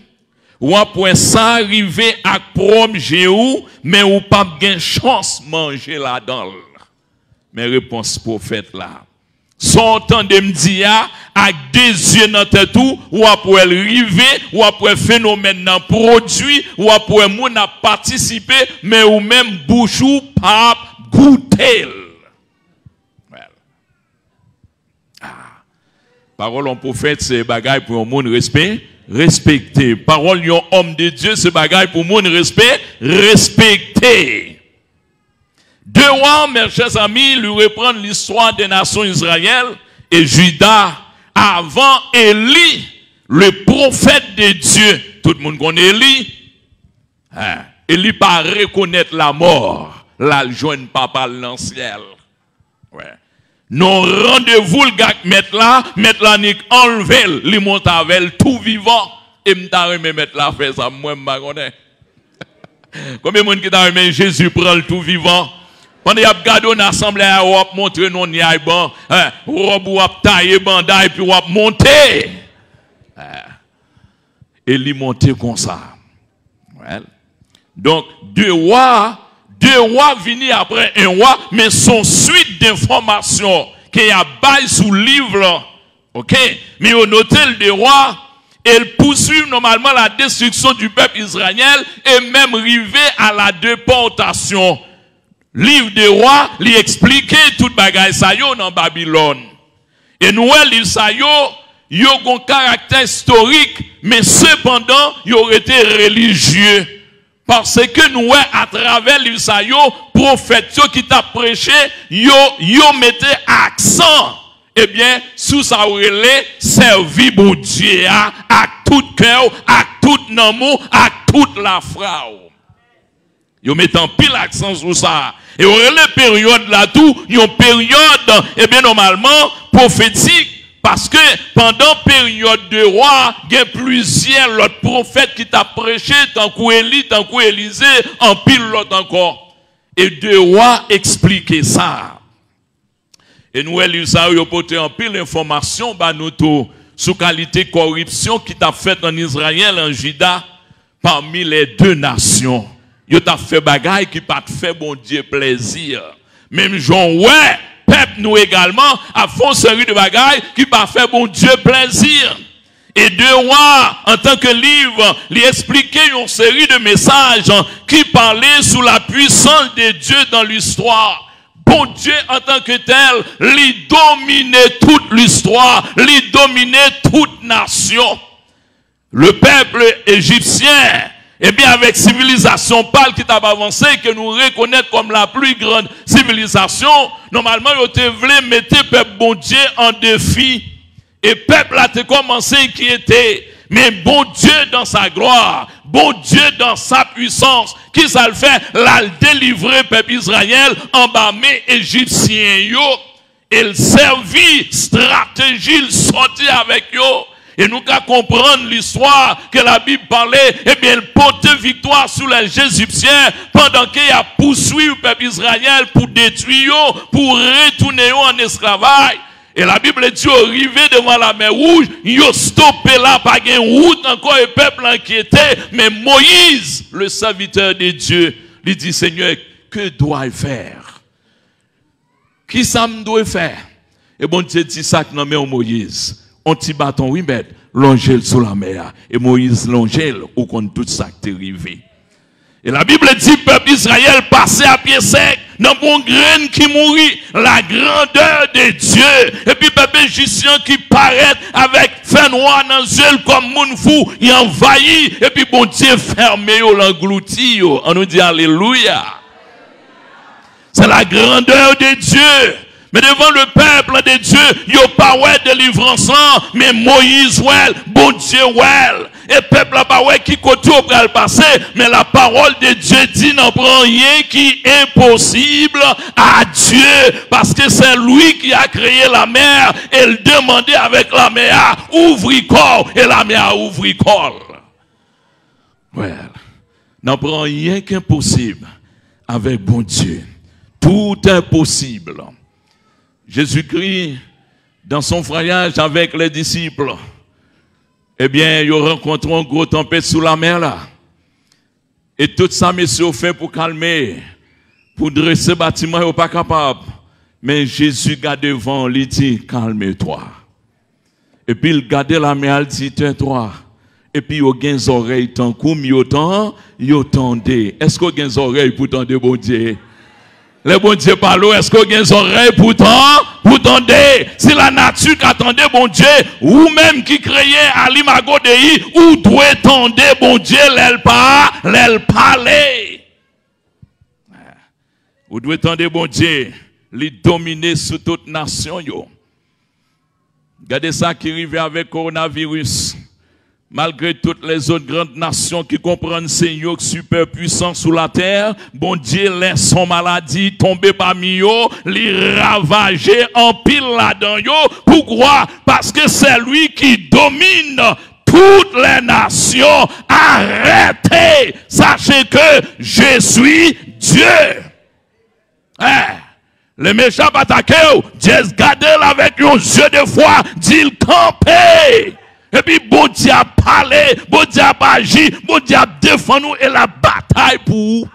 Speaker 7: Ou après ça arriver à prom ou, mais ou pas gain chance manger là-dedans. Mais réponse prophète là. Son temps de me dire, avec des yeux dans tête tout, ou après arriver, ou après phénomène dans produit, ou après moun a participé, mais ou même bouchou pas goûter. Parole en prophète, c'est bagaille pour un monde respecté. Parole d'un homme de Dieu, c'est bagaille pour un monde respecté. 2 Rois, mes chers amis, lui reprendre l'histoire des nations Israël et Juda avant Élie, le prophète de Dieu. Tout le monde connaît Élie. Élie pas reconnaître la mort. Là, le joint papa dans le ciel. Ouais. Non rendez-vous le gars mettre là n'est enlevé, li monte avec tout vivant et m'ta remet mettre là faire ça moi m'pa connaît. Combien de monde qui t'a remet Jésus prend le tout vivant. Pendant y a gardé une assemblée ou a montré non y a bon, robe ou a tailler bandaille puis ou a monter. Et li monter comme ça. Well. Donc 2 Rois deux rois venus après un roi, mais son suite d'informations qu'il y a bail sous livre, ok? Mais on note le deux rois, ils poursuivent normalement la destruction du peuple israélien et même arriver à la déportation. Livre des rois, lui expliquer toute bagaille ça yo dans Babylone. Et nous, livre ça yo a un caractère historique, mais cependant, il aurait été religieux. Parce que nous, à travers livre ça yo, prophète qui t'a prêché, yo mettait accent, eh bien, sous ça aurait servi bon Dieu, à tout cœur, à tout amour, à toute la foi. Yo mettant pile accent sur ça. Et on a les périodes là tout, une période, eh bien, normalement, prophétique. Parce que pendant période de roi, il y a plusieurs autres prophètes qui t'a prêché, tant qu'Élie, tant qu'Élisée, en pile l'autre encore. Et deux rois expliquaient ça. Et nous, Elisa, nous avons porté en pile l'information, bah, nous tout, sous qualité corruption qui t'a fait en Israël, en Juda, parmi les deux nations. Yo t'a fait bagaille qui pas fait bon Dieu plaisir. Même Jean, ouais, peuple nous également, a fait une série de bagailles qui pas fait bon Dieu plaisir. Et deux rois, en tant que livre, lui expliquaient une série de messages qui parlaient sous la puissance de Dieu dans l'histoire. Bon Dieu, en tant que tel, lui dominait toute l'histoire, lui dominait toute nation. Le peuple égyptien, eh bien, avec civilisation pâle qui t'a avancé, que nous reconnaissons comme la plus grande civilisation, normalement, ils voulaient mettre le peuple bon Dieu en défi. Et le peuple a commencé à inquiéter. Mais bon Dieu dans sa gloire, bon Dieu dans sa puissance, qui ça le fait, l'a délivré le peuple israélien en bas mais égyptien yo. Il servit stratégie, il sortit avec yo. Et nous qu'à comprendre l'histoire que la Bible parlait, eh bien, il portait victoire sur les Égyptiens pendant qu'il a poursuivi le peuple israélien pour détruire, pour retourner en esclavage. Et la Bible dit, arrivé devant la mer rouge, il a stoppé là, pas de route encore, et le peuple inquiété. Mais Moïse, le serviteur de Dieu, lui dit, Seigneur, que dois-je faire? Qui ça me doit faire? Et bon Dieu dit ça que non mais Moïse. On t'y bâton, oui, mais l'ongèle sous la mer. Et Moïse l'ongèle, au compte tout ça qui est arrivé. Et la Bible dit, peuple Israël passait à pied sec, dans bon grain qui mourit, la grandeur de Dieu. Et puis, peuple égyptien qui paraît avec fin noir dans les yeux comme moun fou, il envahit. Et puis, bon Dieu fermé, l'englouti. On nous dit alléluia. C'est la grandeur de Dieu. Mais devant le peuple de Dieu, il n'y a pas de délivrance, mais Moïse, bon Dieu, et le peuple n'a pas qui côté au le passé, mais la parole de Dieu dit n'en prend rien qui est impossible à Dieu, parce que c'est lui qui a créé la mer, et il demandait avec la mer, ouvre corps, et la mer ouvre corps. N'en prend rien qu'impossible avec bon Dieu. Tout est possible. Jésus-Christ, dans son voyage avec les disciples, eh bien, ils rencontré une grosse tempête sous la mer là. Et tout ça, monsieur, fait pour calmer, pour dresser le bâtiment, ils sont pas capables. Mais Jésus garde devant, il dit, calme-toi. Et puis, il garde la mer, il dit, tais-toi. Et puis, il a des oreilles, tant comme il tendait. Est-ce qu'il a des oreilles pour tendre, bon Dieu? Le bon Dieu parle, est-ce qu'on a des oreilles pour tendre? Si la nature attendait bon Dieu, ou même qui créait à l'imago Dei, ou doit tendre bon Dieu, l'elle parler. Ou doit tendre bon Dieu, les dominer sous toute nation. Regardez ça qui arrive avec le coronavirus. Malgré toutes les autres grandes nations qui comprennent Seigneur super puissant sous la terre, bon Dieu laisse son maladie tomber parmi eux, les ravager en pile là-dedans. Pourquoi? Parce que c'est lui qui domine toutes les nations. Arrêtez! Sachez que je suis Dieu. Les méchants attaquent, Dieu garde avec un yeux de foi, dit camper. Et puis, bon Dieu a parlé, bon Dieu a agi, bon Dieu a défendu et la bataille pour vous.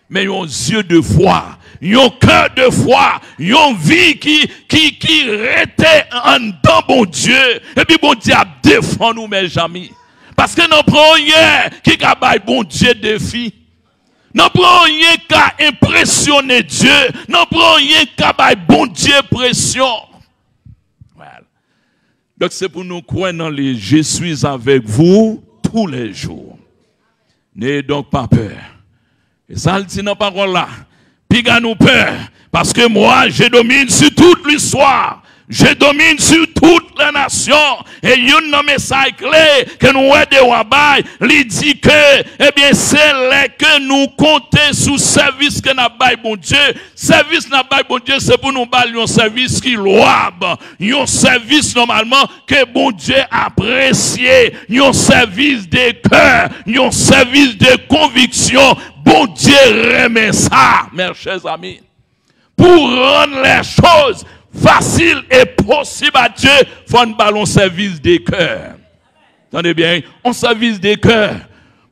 Speaker 7: mais un yeux de foi, un cœur de foi, une vie qui était en dedans, bon Dieu. Et puis, bon Dieu, défend nous, mes amis. Parce que nous prenons rien qui a bon Dieu défi. Nous prenons rien qui a impressionné Dieu. Nous prenons rien qui a bon Dieu pression. Voilà. Donc, c'est pour nous croire dans les je suis avec vous tous les jours. N'ayez donc pas peur. Et ça, le dit dans la parole là. Puis, nous peur. Parce que moi, je domine sur toute l'histoire. Je domine sur toute la nation. Et il y a un message clé que nous avons de Wabai. Il dit que, eh bien, c'est là que nous comptons sous service que nous avons, bon Dieu. Service nous avons, bon Dieu, c'est pour nous balayer un service qui est louable. Un service, normalement, que bon Dieu apprécie. Un service de cœur. Un service de conviction. Bon Dieu remet ça, mes chers amis. Pour rendre les choses facile et possible à Dieu, il faut un ballon service des cœurs. Attendez bien, on service des cœurs.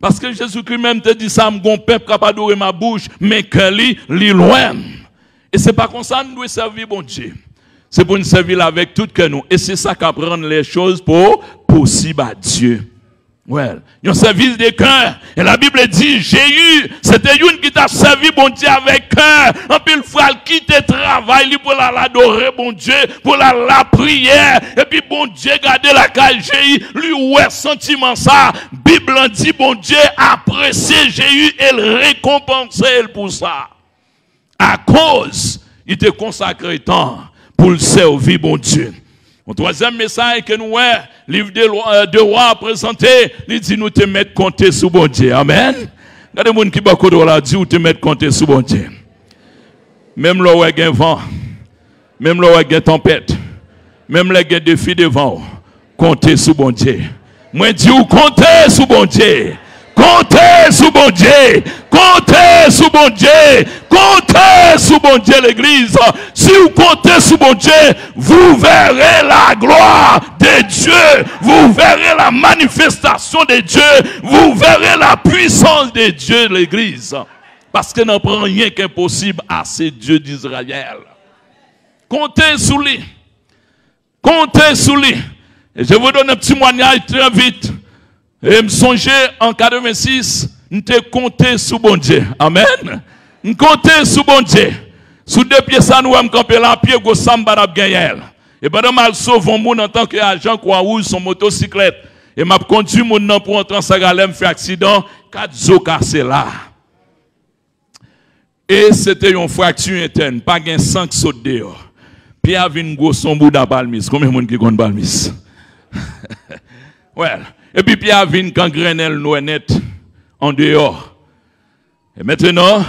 Speaker 7: Parce que Jésus-Christ même te dit ça, mon peuple capable d'ouvrir ma bouche, mais que lui loin. Et c'est pas comme ça nous devons servir bon Dieu. C'est pour nous servir avec tout que nous. Et c'est ça qui rend les choses pour possible à Dieu. Ouais, il y a un service de cœur. Et la Bible dit, Jésus, c'était une qui t'a servi, bon Dieu, avec cœur. En puis il faut quitter le travail pour l'adorer, bon Dieu, pour la prière. Et puis, bon Dieu, garder la caille Jésus, lui, ouais, sentiment ça. Bible dit, bon Dieu, apprécier Jésus et le récompenser pour ça. À cause, il te consacré temps pour le servir, bon Dieu. Mon troisième message que nous avons, livre de roi présenté, il dit nous te mettre compter sur bon Dieu. Amen. Il y a des gens qui beaucoup de la dit ou te mettre compter sur bon Dieu. Même là où il y a un vent, même là où il y a une tempête, même là où il y a des défis devant, compter sur bon Dieu. Moi dis ou compter sur bon Dieu. Comptez sur bon Dieu. Comptez sur bon Dieu. Comptez sur bon Dieu, l'église. Si vous comptez sur bon Dieu, vous verrez la gloire de Dieu. Vous verrez la manifestation de Dieu. Vous verrez la puissance de Dieu, l'église. Parce que n'en prend rien qu'impossible à ces dieux d'Israël. Comptez sur lui. Comptez sur lui. Et je vous donne un petit témoignage très vite. Et me songer en 86, nous te compté sous bon Dieu. Amen. Nous compté sous bon Dieu. Sous deux pieds, ça nous avons campé là, pied gauche, sambarab gagnel. Et pendant mal sauve mon monde en tant qu'agent quoi rouge son motocyclette. Et m'a conduit mon nom pour entrer en Sagalem, fait accident, 4 os cassés là. Et c'était une fracture interne, pas un sang qui saute dehors. Puis il y avait une grosse sombre dans Balmis. Combien de monde qui connaît Balmis? Ouais. Et puis, il y avait une gangrenelle net en dehors. Et maintenant,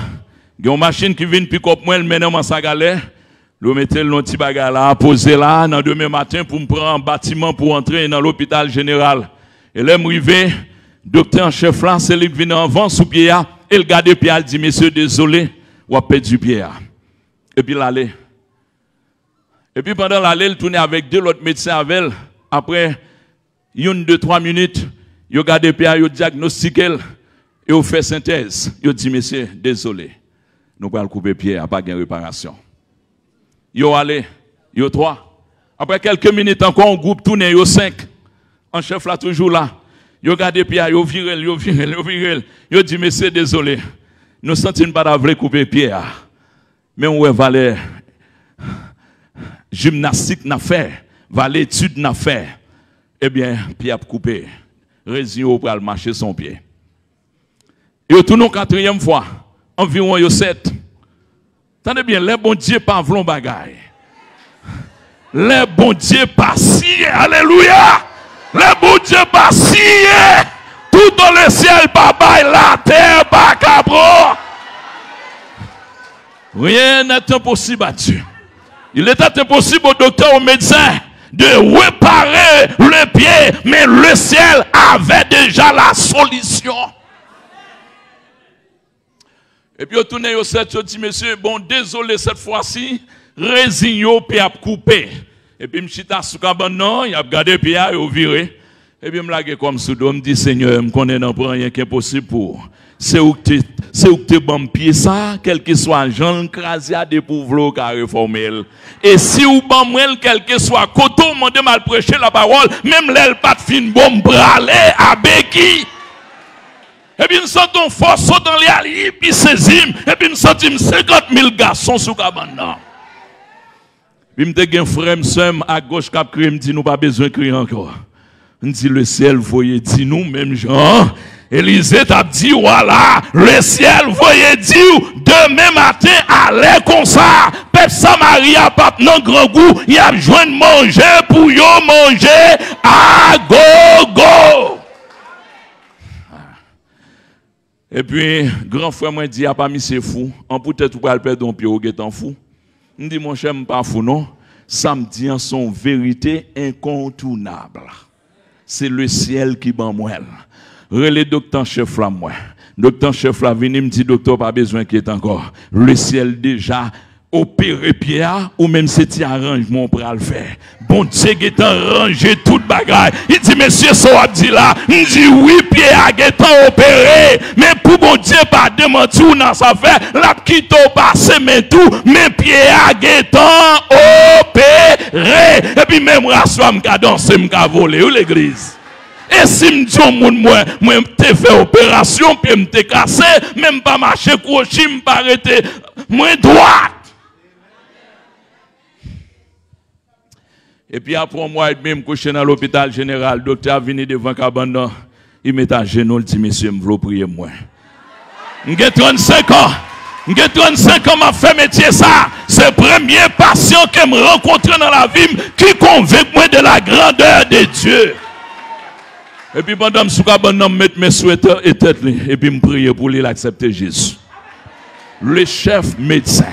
Speaker 7: il y a une machine qui vient pick up moi, elle mène dans sa galère. Le mettait le petit bagage là, posé là, dans demain matin pour me prendre un bâtiment pour entrer dans l'hôpital général. Et là, je suis docteur en chef là, c'est lui qui vient en vent sous pied. Et le garde pied, il dit, monsieur, désolé, on a perdu pied. Et puis, l'aller. Et puis, pendant l'aller, il tournait avec deux autres médecins avec elle. Après, 1, 2, 3 minutes, il a gardé pied, il a diagnostiqué, il a fait synthèse. Il a dit, monsieur, désolé, nous allons couper pied, à pas de réparation. Il a allé, il a 3. Après quelques minutes encore, un groupe tourné, il a 5. Un chef là, toujours là. Il a gardé pied, il a viré. Il a dit, monsieur, désolé, nous sentons pas d'avoir couper pied. Mais on va aller gymnastique n'a fait, va l'étude n'a fait. Eh bien, pied a coupé. Résine pour aller marcher son pied. Et au tourne 4e fois, environ 7. Attendez bien, les bons dieux pas vlon bagaille. Les bons dieux pas sciés. Alléluia. Les bons dieux pas sciés. Tout dans le ciel, pas bail, la terre, pas cabro. Rien n'est impossible à Dieu. Il était impossible au docteur, au médecin, de réparer le pied, mais le ciel avait déjà la solution. Et puis, au tourné au 7, je dis, monsieur, bon, désolé cette fois-ci, résigne au pied à couper. Et puis, je suis sous cabanon, il a gardé le pied à viré. Et puis, je me lage comme sous me dit, Seigneur, je ne connais pas rien qui est possible pour. c'est où que bon pied ça, quel que soit Jean Crasiade pour vouloir qu'à réformer. Et si ou bon moi, quel que soit coton, mon mal prêcher la parole, même l'aile pas de fin bon bralé à Béki. Et puis nous sentons force dans les alliés, puis saisir, et puis nous sentons 50 000 garçons sous cabane. Puis nous avons un frère à gauche qui a crié, me dit nous pas besoin de crier encore. On dit le ciel voyait dit nous, même Jean. Élisée t'a dit voilà, le ciel voyait dire demain matin allez comme ça. Peuple Samaria pas non grand goût, il a besoin de manger pour yo manger à gogo. Et puis grand frère moi dit a pas mis c'est fou, on peut-être pas le perdre un pied au guetan fou. On dit mon cher pas fou non, samedi en son vérité incontournable. C'est le ciel qui ban moi. Relais docteur chef là moi. Docteur chef là venu me dit docteur pas besoin qui est encore. Le ciel déjà opéré Pierre ou même c'est arrangement pour le faire. Bon Dieu est arrangé toute bagaille. Il dit monsieur ça dit là, il dit oui Pierre est opéré mais pour bon Dieu pas demander ou dans sa fait la quitte au passé mais tout mais Pierre est opéré et puis même rassoi m'ka danser m'ka voler ou l'église. Et si me dis moi te fait opération puis me te cassé même pas marcher crochet me pas arrêter moi droite. Et puis après moi et demi me coucher dans l'hôpital général, le docteur venu devant cabane, il met à genoux, il dit monsieur me veut prier moi. J'ai 35 ans. J'ai 35 ans m'a fait métier ça. C'est le premier patient que me rencontre dans la vie qui convainc moi de la grandeur de Dieu. Et puis pendant que je suis cabane, je mets mes souhaits et tête et puis me prier pour lui accepter Jésus. Le chef médecin.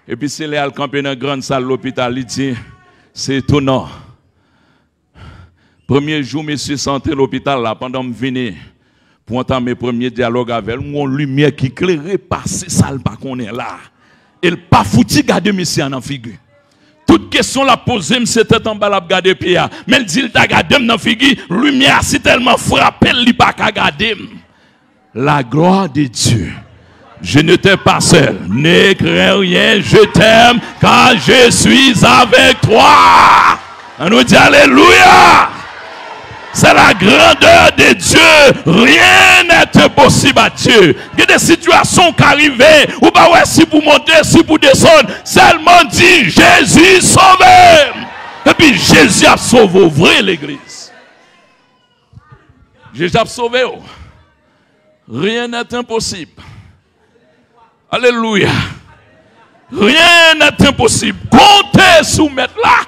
Speaker 7: Et puis c'est là, campé dans la grande salle de l'hôpital, il dit, c'est étonnant. Premier jour, monsieur santé l'hôpital là, pendant que je venais pour entendre mes premiers dialogues avec lui, une lumière qui éclairait par ces salles qu'on est là. Et le pas foutu garder monsieur en figure. Toute question la posée, c'était en bas la garder Pierre. Mais il dit, il t'a gardé dans figure, lumière si tellement frappé, il pas qu'à garder. La gloire de Dieu. Je ne t'ai pas seul. Ne crains rien, je t'aime car je suis avec toi. On nous dit Alléluia. C'est la grandeur de Dieu. Rien n'est impossible à Dieu. Il y a des situations qui arrivent. Ou pas ouais, si vous montez, si vous descendez. Seulement dit Jésus sauvé. Et puis Jésus a sauvé vrai l'église. Jésus a sauvé. Rien n'est impossible. Alléluia. Rien n'est impossible. Comptez sous mettre là.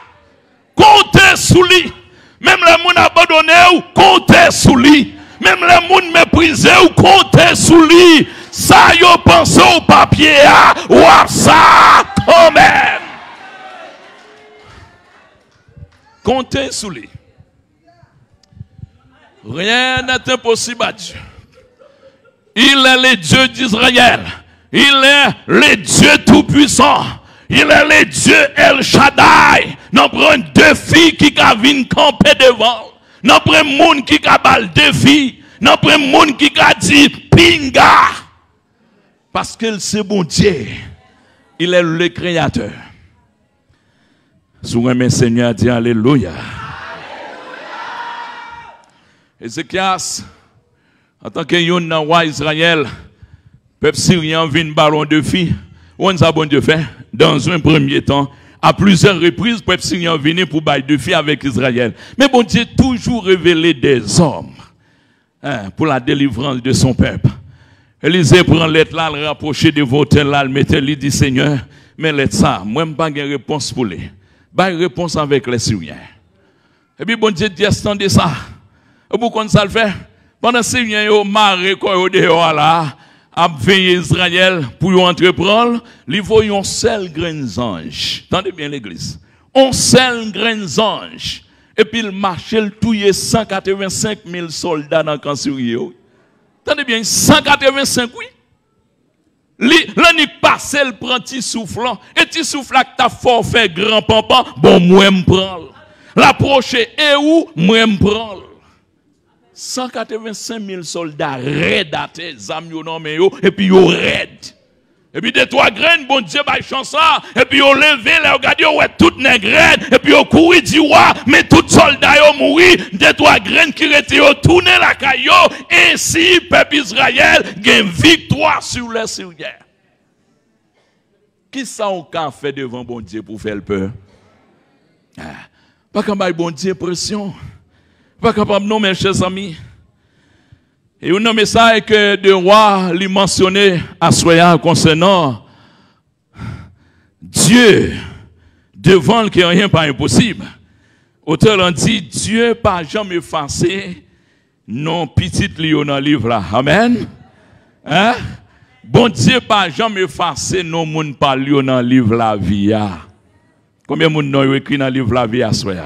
Speaker 7: Comptez sous lui. Même les gens abandonnés ou comptez sous lui. Même les gens méprisés ou comptez sous lui. Ça yo pense au papier ou à ça quand même. Comptez sous lui. Rien n'est impossible à Dieu. Il est le Dieu d'Israël. Il est le Dieu tout-puissant. Il est le Dieu El Shaddai. Nous prenons deux filles qui viennent camper devant. Nous prenons monde qui a bal défi. Nous prenons monde qui a dit pinga. Parce que c'est bon Dieu. Il est le créateur. Souvent, mes Seigneur dit Alléluia. Ézéchias, en tant que yon nan roi Israël, peuple syrien vient ballon de filles. On a bon Dieu fait. Dans un premier temps, à plusieurs reprises, peuple syrien vient pour bailler de filles avec Israël. Mais bon Dieu toujours révélé des hommes pour la délivrance de son peuple. Élisée prend l'être là, le rapprocher de votre là, le mettre, lui dit Seigneur, mais l'être ça, moi je n'ai pas de réponse pour lui. Pas de réponse avec les Syriens. Et puis bon Dieu dit attendez ça. Et pourquoi ça le fait? Pendant que les Syriens ont marré quoi au dehors là, à veiller Israël pour y entreprendre, ils voient un seul grand ange. Entendez bien l'église. Un seul grand ange. Et puis il marche, il touille 185 000 soldats dans le camp syrien. Entendez bien, 185 oui. L'année passée, il prend petit soufflant. Et petit soufflant que t'as fort fait grand papa, bon, moi, je prends. La prochaine est où, moi, je prends. 185 000 soldats raidatés, zam yo nan men yo, et puis yo raid. Et puis des trois graines, bon Dieu, bah chanson, et puis yo levé, là, regardez, yo ouais, toutes les graines, et puis yo couru du roi, mais tout soldat yo mouri, des trois graines qui étaient yo tourné la caillou, ainsi, peuple Israël, gagne victoire sur les Syriens. Qui ça on a fait devant bon Dieu pour faire peur? Pas capable bon Dieu pression. Pas capable non mes chers amis. Et un message que de roi lui mentionné à Soya concernant Dieu devant le qui rien pas impossible. Auteur en dit Dieu pas jamais effacé non petite lion dans le livre là. Amen. Hein? Bon Dieu pas jamais effacé non monde pas lion dans le livre la vie. Combien de monde non écrit dans le livre la vie à Soya?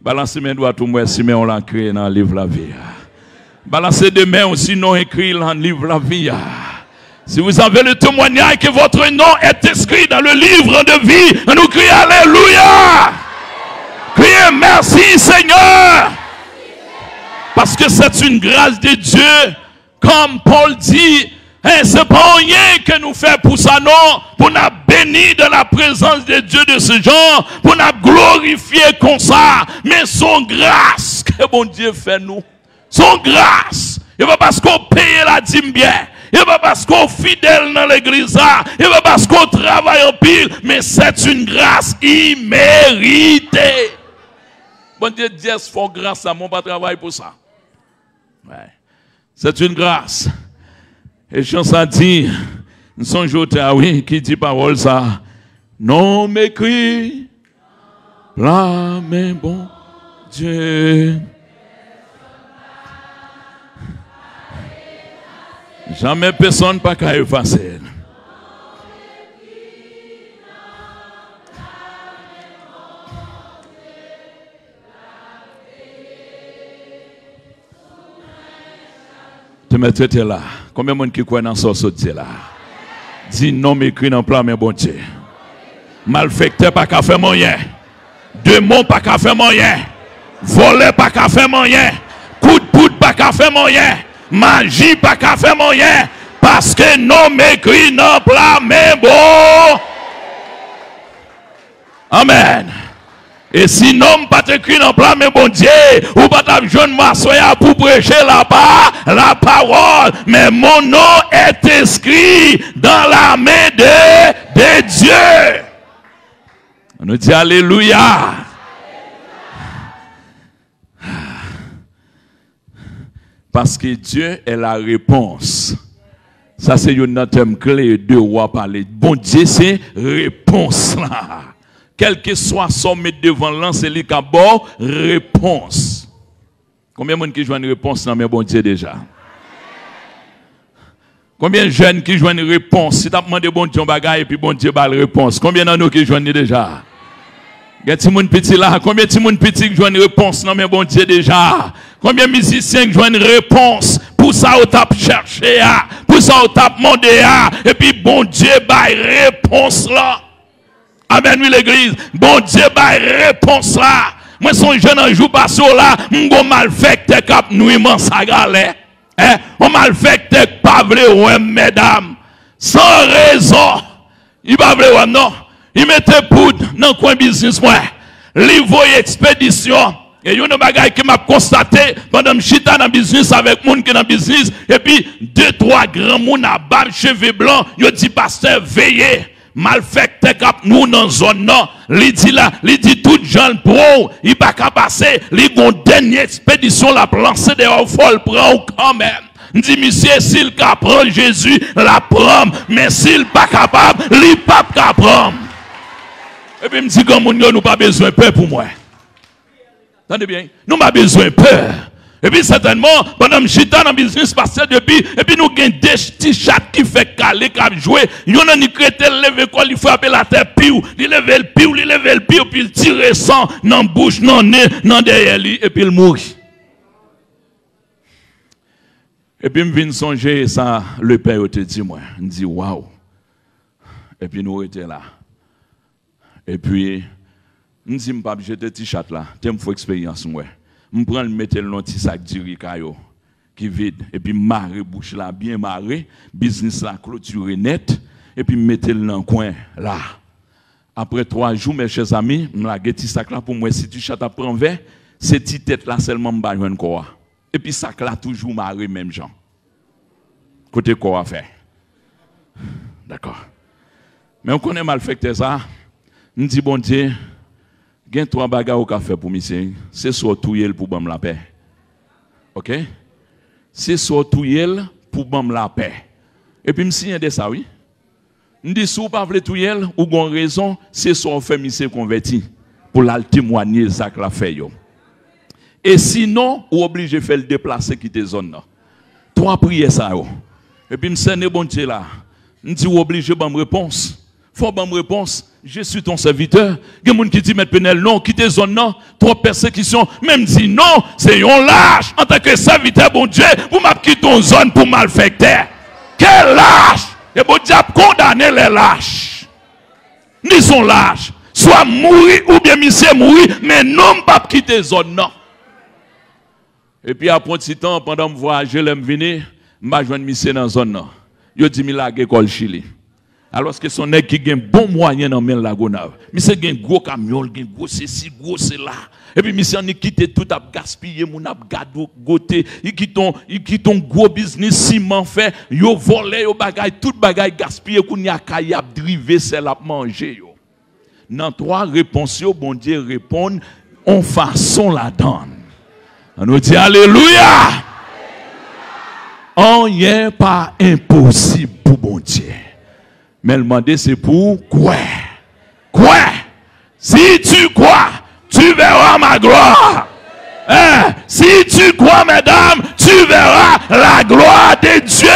Speaker 7: Balancez mes doigts tout moi si mais on l'a créé dans le livre la vie. Balancez deux mains aussi non écrit dans le livre la vie. Si vous avez le témoignage que votre nom est inscrit dans le livre de vie, nous crions alléluia. Criez merci Seigneur. Parce que c'est une grâce de Dieu. Comme Paul dit, hein, c'est pas rien que nous faisons pour ça, non, pour nous bénir de la présence de Dieu de ce genre, pour nous glorifier comme ça, mais son grâce que bon Dieu fait nous. Son grâce. Et pas parce qu'on paye la dîme bien, et pas parce qu'on est fidèle dans l'église, et pas parce qu'on travaille en pile, mais c'est une grâce imméritée. Bon Dieu dit, faut grâce à mon pas travail pour ça. Ouais. C'est une grâce. Et chanson dit, nous sommes oui, qui dit parole ça. Non m'écrit, là, mais bon Dieu. Jamais personne pas qu'à effacer. Tu m'étais là. Combien de monde qui croit dans ce sortie là? Dis non m'écrit dans plan mais bon Dieu. Malfecteur pas qu'à faire moyen. Démon pas qu'à faire moyen. Voler pas qu'à faire moyen. Coup de poudre pas qu'à faire moyen. Magie pas qu'à faire moyen. Parce que non m'écrit dans plan mais bon. Amen. Et sinon, pas écrit dans plan, mais bon Dieu, ou pas t'as jeune m'assoya pour prêcher là-bas, la parole, mais mon nom est inscrit dans la main de Dieu. On nous dit alléluia. Parce que Dieu est la réponse. Ça, c'est une thème clé de roi parler. Bon Dieu, c'est réponse là. Quel que soit son mettre devant l'an, c'est lui qui a bon réponse. Combien de gens qui jouent une réponse dans mes bon Dieu déjà? Combien de jeunes qui jouent une réponse? Si tu as demandé bon Dieu bagaille et puis bon Dieu a la réponse. Combien de nous qui jouent déjà? Il y a des gens petits là. Combien de gens petits qui jouent une réponse dans mes bon Dieu déjà? Combien de musiciens qui jouent une réponse? Pour ça, on t'a cherché, pour ça, on t'a demandé, et puis bon Dieu a réponse là. Amen, oui, l'église. Bon Dieu, bah, réponse là. Moi, son jeune un jour passé là, m'gon mal fait que cap nuit sa galère. Hein? On mal fait que pas vrai, ouais, mesdames. Sans raison. Il pas vrai, ouais, non. Il mettait poudre dans le coin business, moi. Il voyait expédition. Et il y a une bagaille qui m'a constaté pendant que je suis dans le business avec moun qui est dans le business. Et puis, 2-3 grands moun à barbe, cheveux blancs, ils dit, pasteur, veillez. Mal fait que cap nous dans zone non il dit là il dit tout gens pro il pas qu'à passer il gon dernière expédition la lancer dehors folle prend quand même dit monsieur s'il ka prend Jésus la prend mais s'il pas capable il pas capable et puis me dit comme nous pas besoin peur pour moi attendez bien nous pas besoin peur. Et puis certainement, pendant que je suis dans le business passé depuis, et puis nous avons des petits chats qui fait caler, qui jouer. Il y en a qui créent lever quoi, il frappe la tête, piou, il lève le piou, puis il tire sang dans la bouche, dans le nez, dans derrière lui, et puis il mourit. Et puis je viens songer ça, le père te dit moi, il dit waouh. Et puis nous étions là. Et puis, je dis, je ne suis pas obligé de petit chat là, j'ai une expérience moi. Je prends le mettre le petit sac d'iricayo qui vide et puis marrer bouche là bien marrer, business là clôturé net et puis mettre le dans le coin là. Après 3 jours mes chers amis, je la petit sac là pour moi si tu chat à prendre verre, c'est petite tête là seulement me joindre quoi. Et puis sac là toujours marrer même gens. Côté quoi faire. D'accord. Mais on connaît mal fait ça. On dit bon Dieu, gain 3 bagages au café pour monsieur, c'est soit touyer pour bam la paix. OK? C'est soit touyer pour bam la paix. Et puis monsieur de ça oui. On dit si vous pas voulez touyer ou gon raison, c'est soit fait monsieur converti pour la témoigner ça que la fait yo. Et sinon, ou obligé de faire le déplacer quitter zone là. 3 prières ça yo. Et puis monsieur ne bon Dieu là. On dit obligé bam réponse. Faut bonne réponse, je suis ton serviteur. Il y a des gens qui disent, Maître Penel, non, quittez zone, non, trop persécution. Même dit non, c'est un lâche. En tant que serviteur, bon Dieu, vous m'avez quitté ton zone pour malfecter. Quel lâche! Et bon Dieu, condamner les lâches. Ni son lâche. Soit mourir ou bien monsieur mourir, mais non, pas quitter zone, non. Et puis après un petit temps, pendant que je voyage, je vais venir, je vais joindre monsieur dans la zone, non. Je dis, je vais l'école Chili. Alors que son nèg qui gagne bon moyen dans men la gonave. Monsieur gagne gros camion, gagne gros ceci, gros cela. Et puis monsieur ni quitté tout a gaspiller, mon a gado goté, il quitte ton gros business ciment fait, yo volé yo bagay, tout bagay gaspiller qu'on y a kayab driver c'est la manger yo. Dans 3 réponses yo bon Dieu répond en façon la donne. On nous dit alléluia. Rien pas impossible pour bon Dieu. Mais le demander c'est pour quoi? Quoi? Si tu crois, tu verras ma gloire. Si tu crois, mesdames, tu verras la gloire de Dieu.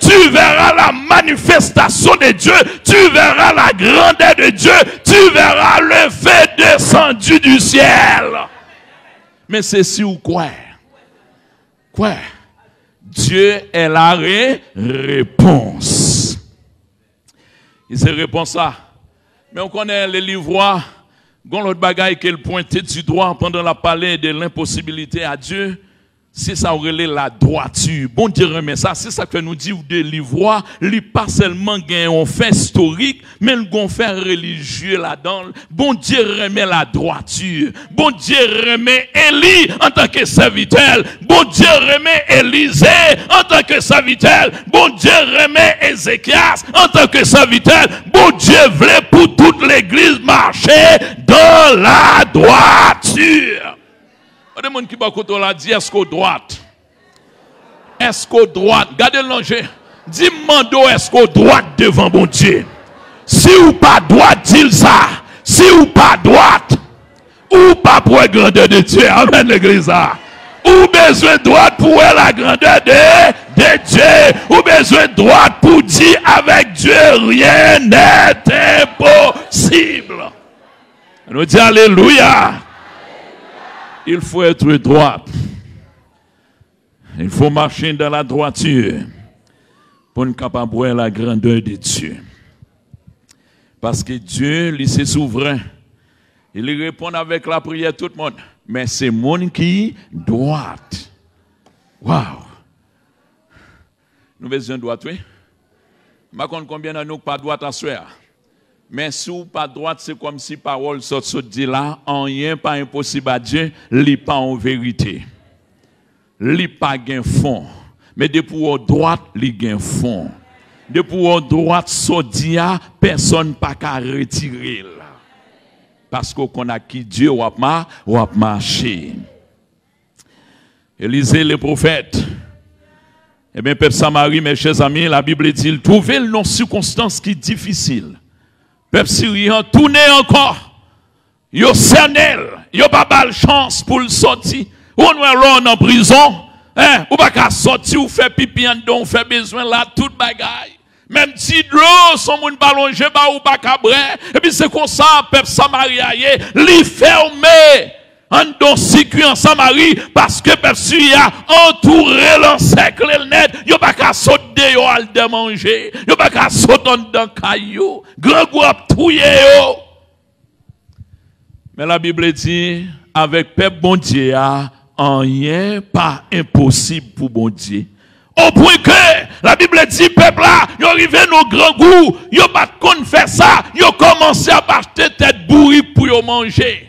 Speaker 7: Tu verras la manifestation de Dieu. Tu verras la grandeur de Dieu. Tu verras le feu descendu du ciel. Mais c'est si ou quoi? Quoi? Dieu est la réponse. Il se répond ça. Mais on connaît les livrois. Quand l'autre bagaille qu'elle pointait du doigt pendant la parler de l'impossibilité à Dieu, c'est ça aurait la droiture. Bon Dieu remet ça. C'est ça que nous dit des livrois. Lui pas seulement un fait historique, mais un fait religieux là-dedans. Bon Dieu remet la droiture. Bon Dieu remet Élie en tant que serviteur. Bon Dieu remet Élisée en tant que serviteur. Bon Dieu remet Ézéchias en tant que serviteur. Bon Dieu voulait pour toute l'église marcher dans la droiture. Il y a des gens qui va dire est-ce qu'au droite? Est-ce qu'au droite? Gardez l'enjeu. Dis-moi est-ce qu'au droite devant bon Dieu? Si ou pas droite, dis ça. Si ou pas droite, ou pas pour la grandeur de Dieu. Amen l'église. Ou besoin de droite pour la grandeur de Dieu. Ou besoin de droite pour dire avec Dieu rien n'est impossible. On nous dit alléluia. Il faut être droit. Il faut marcher dans la droiture pour ne capable voir la grandeur de Dieu. Parce que Dieu, lui, c'est souverain. Il répond avec la prière tout le monde. Mais c'est monde qui droite. Waouh! Nous besoin de droite, oui? Je ne sais pas combien de nous pas droite à soi. Mais si ou pas droite, c'est comme si parole sorte dit là, rien pas impossible à Dieu, li pas en vérité. Li pas gain fond. Mais de pour droite, li gain fond. De pour droite, so dia, personne pas qu'à retirer là. Parce qu'on a qui Dieu ou a marché. Élisée le prophète. Eh bien, peuple Samarie, mes chers amis, la Bible dit, trouvez nos circonstances qui difficiles. Peuple syrien, tournez encore. Yo cernel, yo pas bal chance pour le sortir. Ou on est en prison, ou pas qu'à sortir ou faire pipi en don, fait besoin là toute bagaille. Même si de l'eau, son moun ballonge ba ou pas cabré. Et puis c'est comme ça, peuple Samaria, li fermé. En don circuit en Samarie, parce que peuple syrien entouré l'encercle net, yo pas qu'à sauter yo al de manger, yo pas qu'à sauter dans caillou, grand groupe touye yo. Mais la Bible dit, avec peuple bon Dieu, rien pas impossible pour bon Dieu. Au point que la Bible dit, peuple là, ils arrivé nos grands goûts, ils pas de faire ça, ils ont commencé à acheter tête bourrique pour y manger.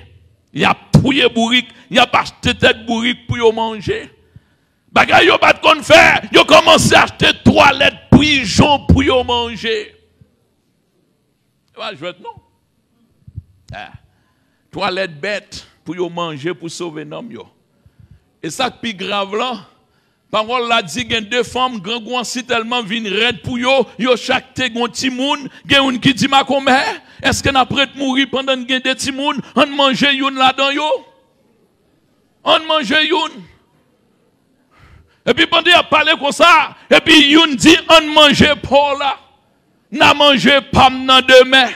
Speaker 7: Il a pouillé bourrique, il a acheté tête bourrique pour y manger. Bagay yo pas de faire, ils ont commencé à acheter toilettes pigeons pour y manger. Je veux non. Toilette bête pour y manger pour sauver l'homme. Et ça qui est plus grave là, parole la dit qu'il y a deux femmes, grand grand si tellement viennent raide pour yo chaque te gon ti moun, gen une qui dit ma combien, est-ce qu'on a prêt de mourir pendant gen des ti moun, on mange youn là-dedans yo? On mange youn. Et puis pendant a parlé comme ça, et puis youn dit on mange pour là. N'a mangé pas nan demain.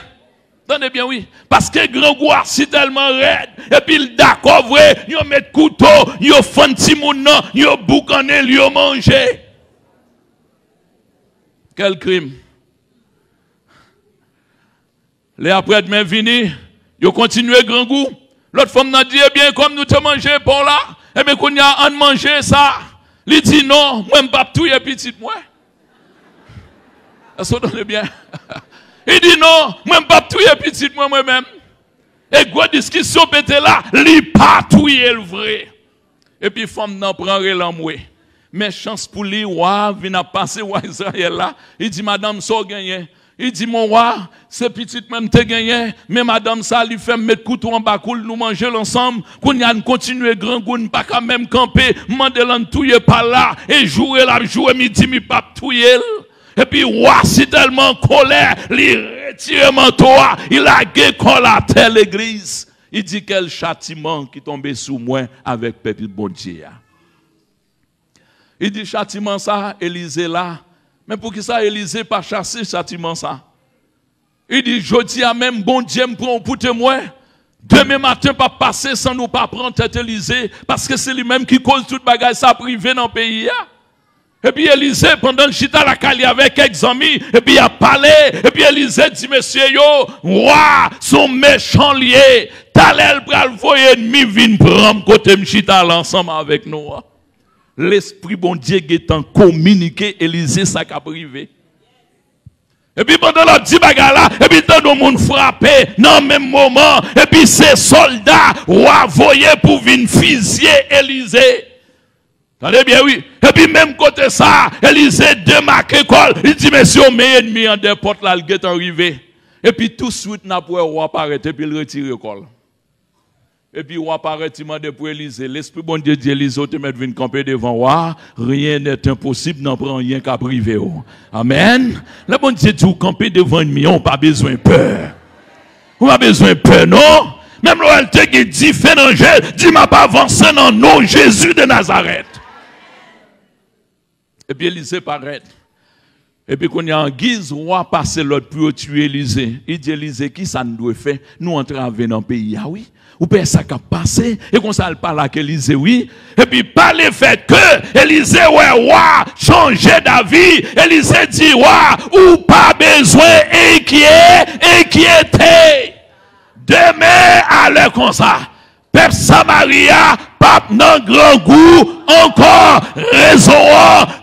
Speaker 7: Attendez bien, oui. Parce que grand goût c'est tellement raide. Et puis d'accord, vrai, yo met couteau, yo font ti moun nan, yo boucané, yo manger. Quel crime. Les après-demain vini, yo continué grand goût. L'autre femme n'a dit, eh bien, comme nous te mangé pour là, eh bien, qu'on y a en manger ça. Il dit non, moi, je ne pas tout, petit, moi. Est-ce que vous entendez bien? Il dit non, moi, je ne pas tout, petit, moi-même. Et quoi, discussion pété là, il pas tout, le vrai. Et puis, femme n'en prend rien mais chance pour lui, ouah, vient passer, ouah, Israël là. Il dit, madame, ça gagné. Il dit, mon roi, c'est petit même te gagné, mais madame, ça lui fait mettre couteau en bas, nous manger l'ensemble, qu'on y a continuer grand goût, pas quand même camper, mandelan touye pas là, et jouer là, jouer midi, mi pas touye. Et puis, roi, si tellement colère, il retire manteau, il a gué la terre l'église. Il dit, quel châtiment qui tombait sous moi avec peuple bon Dieu. Il dit, châtiment ça, Élisée là. Mais pour qui ça, Élisée pas chasser châtiment ça? Il dit, je dis à même, bon Dieu me prend pour témoin. Demain matin, pas passer sans nous pas prendre tête Élisée. Parce que c'est lui-même qui cause toute bagaille ça privé dans le pays. Et puis Élisée, pendant le chita la cali avec quelques amis, et puis il a parlé, et puis Élisée dit, monsieur yo, roi, son méchant lié. Talel pral voyer ennemi vin prendre côté m'chita l'ensemble avec nous. L'esprit bon Dieu est en communiqué, Élisée ça qu'a privé. Et puis pendant la petite bagarre là, et puis tout le monde frappé dans le même moment, et puis ces soldats roi voyaient pour venir fusiller Élisée. Attendez bien, oui. Et puis même côté ça, Élisée démarque l'école, il dit, monsieur, mes ennemis en des portes là, il est arrivé. Et puis tout de suite, n'a pas roi apparaît, et puis il retire l'école. Et puis, on apparaît, il m'a dit pour Élisée. L'Esprit bon Dieu dit, Élisée, tu m'as camper devant moi. Rien n'est impossible, n'en prend rien qu'à priver. Amen. Le bon Dieu dit, camper devant ennemi, on n'a pas besoin de peur. On n'a pas besoin de peur, non? Même l'OLT qui dit, fait l'angèle, dit, m'a pas avancé dans le nom Jésus de Nazareth. Et puis, Élisée paraît. Et puis, quand il y a en guise, roi passe l'autre pour tuer Élisée. Il dit, Élisée, qui ça nous doit faire? Nous entraver dans le pays. Ah oui? Ou bien ça a passé, et qu'on s'en parle avec Élisée, oui. Et puis, par le fait que Élisée, ouais, roi, changer d'avis, Élisée dit, roi, ou pas besoin inquiéter. Demain, allez comme ça. Peuple Samaria, pape nan grand goût, encore raison,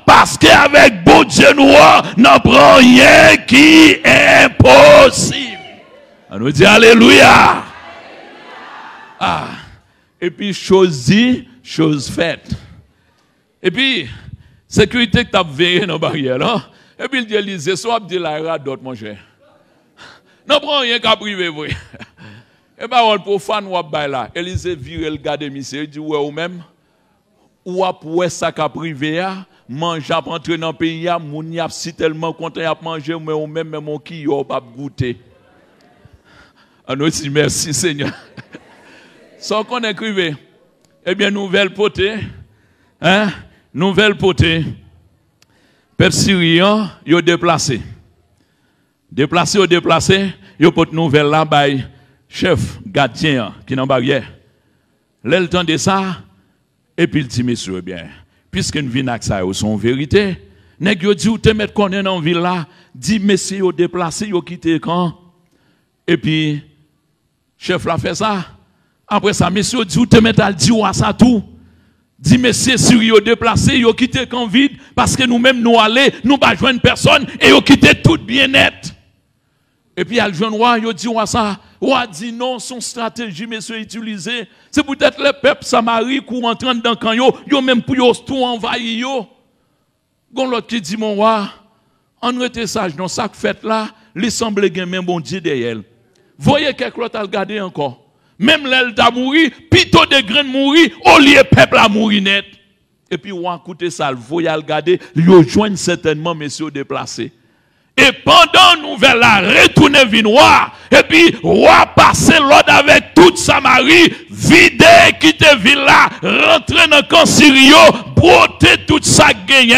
Speaker 7: parce qu'avec bon Dieu, nous n'en prend rien qui est impossible. On nous dit Alléluia. Ah. Et puis, chose dit, chose faite. Et puis, sécurité que tu as veillé dans la barrière, là. Et puis, il dit, Élisée, soit dit la d'autres, mon cher. Non, prends rien qu'à privé, vous. Et bien, on profane ou à là. Élisée vire le gars de monsieur, il dit, ouais, ou même, ou à pour ça qu'à privé, mange à rentrer dans le pays, moun y a si tellement content à manger, mais ou même, mon qui y a pas goûter. On nous dit, merci, Seigneur. Sans qu'on écrive, eh bien, nouvelle potée, hein, nouvelle potée, peuple syrien, ils ont déplacé. Déplacé, ils ont porté nouvelle là, by chef gardien qui est dans la barrière. Là, le temps de ça, et puis il dit, monsieur, bien, puisque nous venons avec ça, son vérité, nèg yo dit, ou te mettre qu'on est dans la ville là, dit, monsieur, ils ont déplacé, ils ont quitté quand, et puis, chef l'a fait ça. Après ça, monsieur dit, ou te met à dire ça tout. Dit messieurs, si vous déplacé, vous quittez camp vide, parce que nous-mêmes nous allons, nous pas joindre personne, et vous quittez tout bien net. Et puis, il jeune roi, il dit, ça, roi dit non, son stratégie, messieurs, utilisée. C'est peut-être le peuple Samarie qui rentre dans le camp, yo même pour yo tout envahi yo. Gon l'autre qui dit, mon roi, on rete sage, dans ça fait là, il semble que même bon Dieu derrière. Voyez quelque l'autre à regarder encore. Même l'elle t'a mouru, plutôt de graines mourir, au lieu peuple à mourir net. Et puis, on a écouté ça, voyez à regarder, il joignent certainement messieurs déplacés. Et pendant nous vers la retourner vin roi, et puis roi passer l'ordre avec toute Samarie, vider, quitter ville là, rentrer dans le camp syrio, broter tout ça gagné.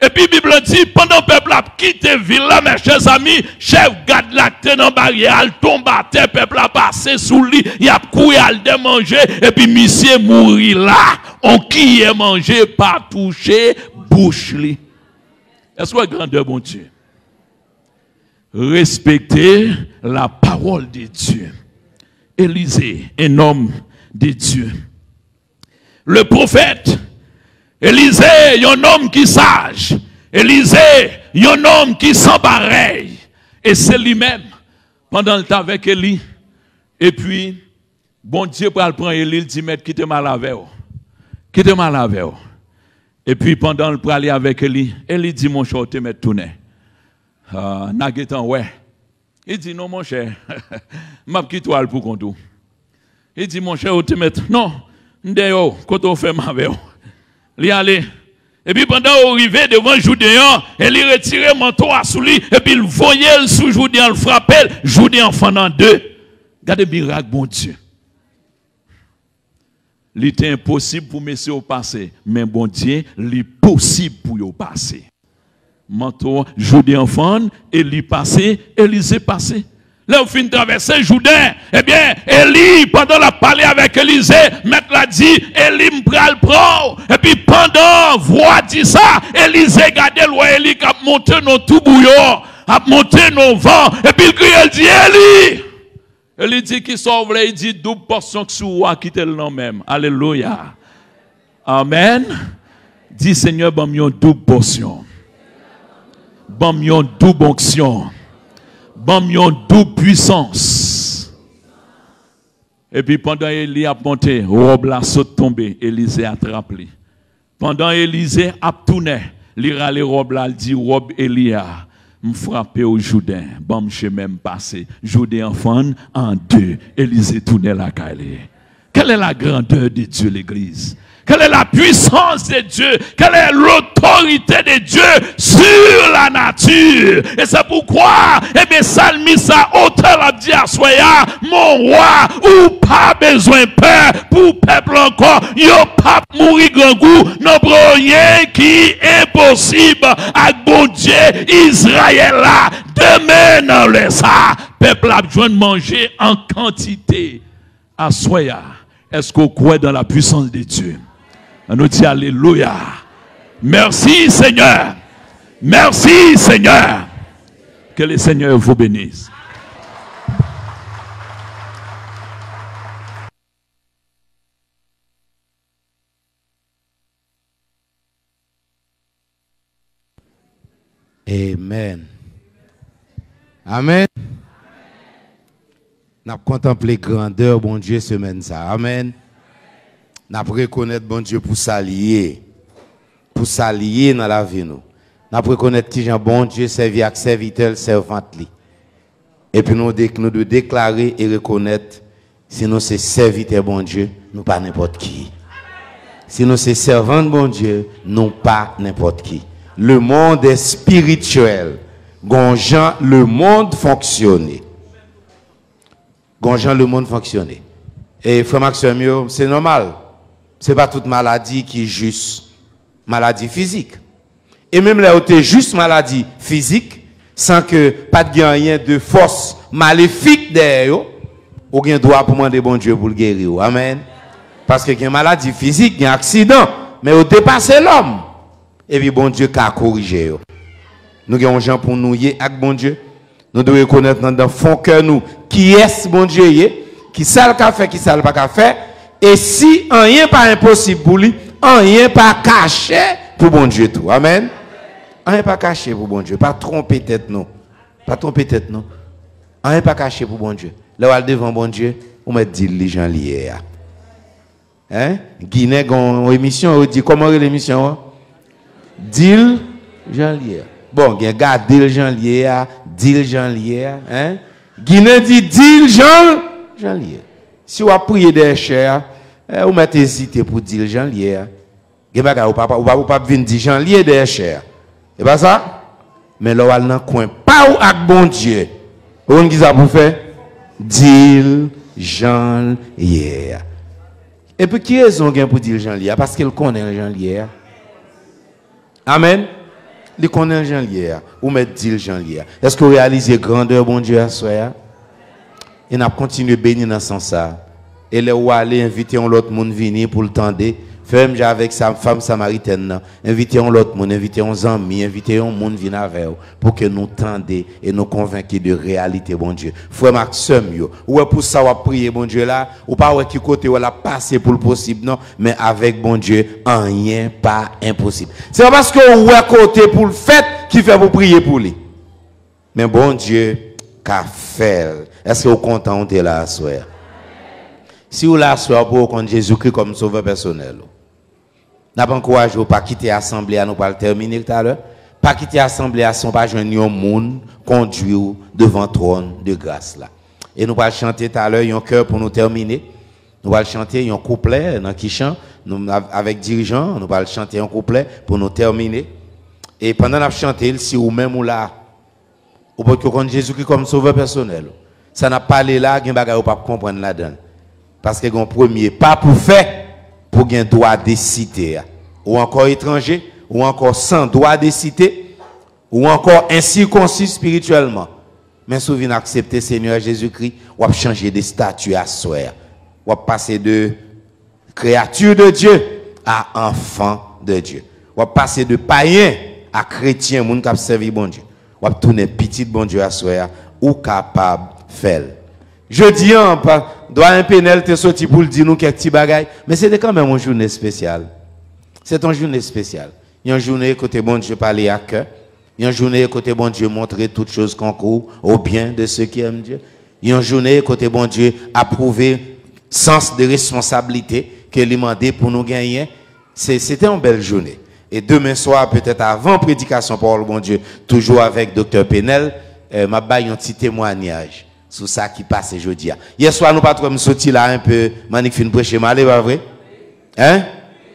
Speaker 7: Et puis Bible dit, pendant le peuple a quitté ville là, mes chers amis, chef garde l'acte dans barrière, il tombe à terre, peuple a passé sous lui, il a couru à le démanger, et puis monsieur mourit là, on qui est mangé, pas touché, bouche li. Est-ce que grandeur bon Dieu? Respecter la parole de Dieu. Élisée, un homme de Dieu. Le prophète, Élisée, un homme qui sage. Élisée, un homme qui sent pareil. Et c'est lui-même, pendant le temps avec Élie. Et puis, bon Dieu pour le prendre Élie, il dit, maître, quittez mal avec. Quittez mal avec. Et puis, pendant le aller avec Élie, Élie dit, mon cher, te mettre tourner. Ouais. Il dit non mon cher, m'a quitté toi pour contou. Il dit mon cher, te mettre non, ndeo quand on fait ma veille. Li aller. Et puis pendant arrivé devant Joudéen, il retire manteau à sous lui et puis il voyait sous Joudéen, il frappait Joudéen en en deux. Regardez miracle bon Dieu. Il était impossible pour messieurs au passé, mais bon Dieu, il est possible pour au passer. Manteau, Joudéen enfant, Élie passé, Élisée passé. Là, on finit de traverser Jourdain. Eh bien, Élie, pendant la parler avec Élisée, maître l'a dit, Élie m'pral prend. Et puis, pendant, voix dit ça, Élisée gardait le Élie qui a monté nos tout bouillon, a monté nos vents. Et puis, il crie, elle dit, Élie. Élie dit qu'il sauve, il dit, double portion que sous quitte le nom même. Alléluia. Amen. Dis, Seigneur, bon, une double portion. Bon, une double onction. Bon, une double puissance. Et puis pendant Élie a monté, robe la saute tombée, Élisée a attrapé. Pendant Élisée a tourné, il a les robes là, il dit robe Élia, me frappé au Jourdain, bon, je même passé, Jourdain enfant en deux, Élisée tournait la caille. Quelle est la grandeur de Dieu, l'église? Quelle est la puissance de Dieu? Quelle est l'autorité de Dieu sur la nature? Et c'est pourquoi, eh bien, Salmis a auteur a dit à Soya, mon roi, ou pas besoin de peur pour peuple encore, yo pas mourir grand goût, non rien qui est impossible à bon Dieu Israël là. Demain, dans le ça, peuple a besoin de manger en quantité. À Soya, est-ce qu'on croit dans la puissance de Dieu? On nous dit alléluia. Merci Seigneur. Merci Seigneur. Que le Seigneur vous bénisse.
Speaker 6: Amen. Amen. N'a contemplé grandeur, bon Dieu, semaine ça. Amen. N'a reconnaître bon Dieu pour s'allier dans la vie nous. N'a reconnaître qui Jean bon Dieu servi avec serviteur servante li. Et puis nous devons déclarer et reconnaître sinon c'est serviteur bon Dieu, nous pas n'importe qui. Sinon c'est servant bon Dieu, nous pas n'importe qui. Le monde est spirituel. Gonjan le monde fonctionne. Gonjan le monde fonctionne. Et frère Maxime, c'est normal. C'est pas toute maladie qui est juste maladie physique. Et même là où tu es juste maladie physique, sans que pas de rien de force maléfique derrière, ou bien droit pour demander bon Dieu pour le guérir. Amen. Parce que y a une maladie physique, il y a un accident, mais au dépasser l'homme. Et puis bon Dieu a corrigé. Nous avons des gens pour nous y avec bon Dieu. Nous devons reconnaître dans le fond cœur nous qui est bon Dieu, qui ça le fait, qui ça le pas fait. Et si rien pas impossible pour lui, rien pas caché pour bon Dieu tout. Amen. Rien pas caché pour bon Dieu. Pas tromper tête non. Pas tromper tête non. Rien pas caché pour bon Dieu. Là où elle devant bon Dieu, on met dit les gens liés. Hein? Guinée gon émission, on dit comment est l'émission? Dil Jean lié. Bon, regarde Dil Jean lié, Dil Jean lié, hein? Guinée dit Dil Jean lié. Si on a prié des chers, on met hésité pour Dil Jean lié. Ou pas venir dire Jean lié des chers. C'est pas ça? Mais là, on a un coin pas ou avec bon Dieu. On qui ça pour faire? Dil Jean lié. Et puis qui raison gain pour dire Jean lié? Parce qu'il connaît Jean lié. Amen. Il connaît Jean lié. Ou met Dil Jean lié. Est-ce que vous réalisez grandeur bon Dieu à soi? Et n'a continué bénir dans ce sens. Et là où aller inviter l'autre monde venir pour le tendre. Femme avec sa femme samaritaine, invitez l'autre monde, invitez un ami, invitez un monde venir avec vous pour que nous tendions et nous convainquions de réalité, bon Dieu. Frère Maxime, ou pour ça, on prier, bon Dieu là, ou pas qui côté on a passé pour le possible, non, mais avec bon Dieu, rien pas impossible. C'est pas parce que on est côté pour le fait qui fait vous prier pour lui. Mais bon Dieu, qu'a fait. Est-ce que vous êtes content de là à soir? Si vous la soir pour prendre Jésus-Christ comme sauveur personnel. N'a pas encouragé pas quitter l'assemblée à nous pas le terminer tout à l'heure. Pas quitter l'assemblée à son pas joindre un monde conduit devant trône de grâce là. Et nous pas chanter tout à l'heure un cœur pour nous terminer. Nous allons chanter un couplet dans qui chante nous avec dirigeant, nous allons chanter un couplet pour nous terminer. Et pendant la chanter si ou même ou là ou peut connaître Jésus-Christ comme sauveur personnel. Ça n'a pas parlé là, gen bagay ou pas comprendre là-dedans. Parce que un premier pas pour faire pour un droit de cité ou encore étranger ou encore sans droit de cité ou encore incirconcis spirituellement. Mais souvent accepter Seigneur Jésus-Christ ou changer de statut à soi. Ou passer de créature de Dieu à enfant de Dieu. Ou passer de païen à chrétien moun qui servi bon Dieu. Ou tourner petit bon Dieu à soi ou capable faire. Je dis doit un pénal te sorti pour le dire nous quelques petits bagailles, mais c'était quand même une journée spéciale. C'est une journée spéciale. Il y a une journée côté bon Dieu parler à cœur. Il y a une journée côté bon Dieu montrer toutes choses concourent au bien de ceux qui aiment Dieu. Il y a une journée côté bon Dieu approuver sens de responsabilité que lui demandé pour nous gagner. C'était une belle journée. Et demain soir, peut-être avant prédication par le bon Dieu, toujours avec Dr. Penel, m'a baillé un petit témoignage sur ça qui passe aujourd'hui. Hier soir, nous pas trop me sortir là un peu, manique fin prêcher malé, pas vrai? Hein?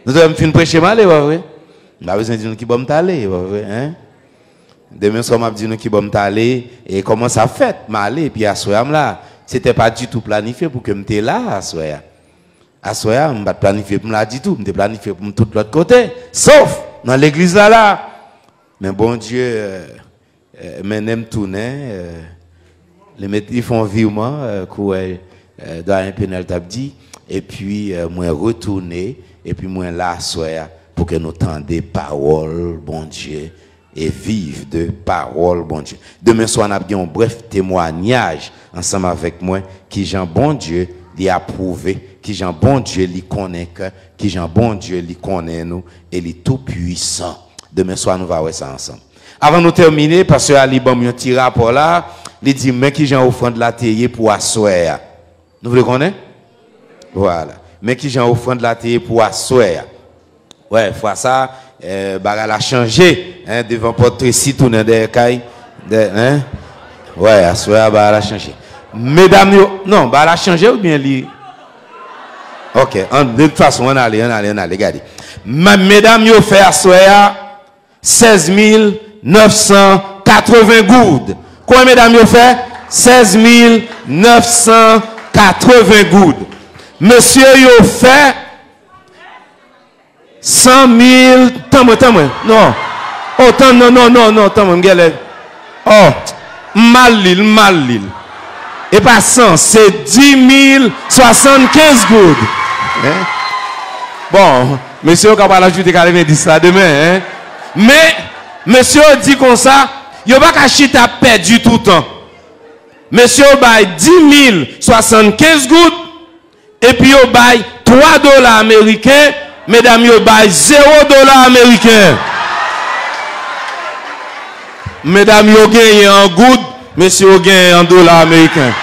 Speaker 6: Nous devons fin prêcher malé, pas vrai? Nous avons besoin de dire qui bon t'aller, pas vrai? Hein? Demain soir, m'a dit nous qui bon t'aller et comment ça fait malé puis à soir là, c'était pas du tout planifié pour que m'étais là à soir. À soir, m'pas planifié pour là du tout, m'était planifié pour tout l'autre côté, sauf dans l'église là. Mais bon Dieu m'aime tourner les métiers ils font virement dans un pénal dit et puis moi retourner et puis moi là soir pour que nous tendions parole bon Dieu et vivre de parole bon Dieu. Demain soir on a un bref témoignage ensemble avec moi qui Jean bon Dieu lui approuvé, qui Jean bon Dieu lui connaît que, qui Jean bon Dieu lui connaît nous et lui tout puissant. Demain soir nous va voir ça ensemble. Avant de terminer, parce que Ali bon un petit rapport là, il dit mais qui j'en offrande la théier pour asseoir. Nous voulez connaître? Voilà. Mais qui j'en offrande la théier pour asseoir. Ouais, fois ça bagal a changé hein devant portrait si tourner des cailles hein. Ouais, asseoir bagal a changé. Mesdames non, bagal a changé ou bien li OK, de toute façon on allait regardez. Mesdames yo fait asseoir 16 980 goudes. Quoi, mesdames, vous fait 16 980 goudes. Monsieur, vous fait 100 000. Non. Oh, non, oh, mal. Et pas 100, c'est 10 075 goudes. Hein? Bon, monsieur, on va l'ajouter quand même 10 là demain. Hein? Mais, monsieur dit comme ça, il n'y a pas qu'à chita perdu tout le temps. Monsieur bail 10 075 gouttes et puis il bail $3 américains Mesdames, yo bail $0 américain. Mesdames, yo gagne en good, monsieur yo gagne en dollars américains.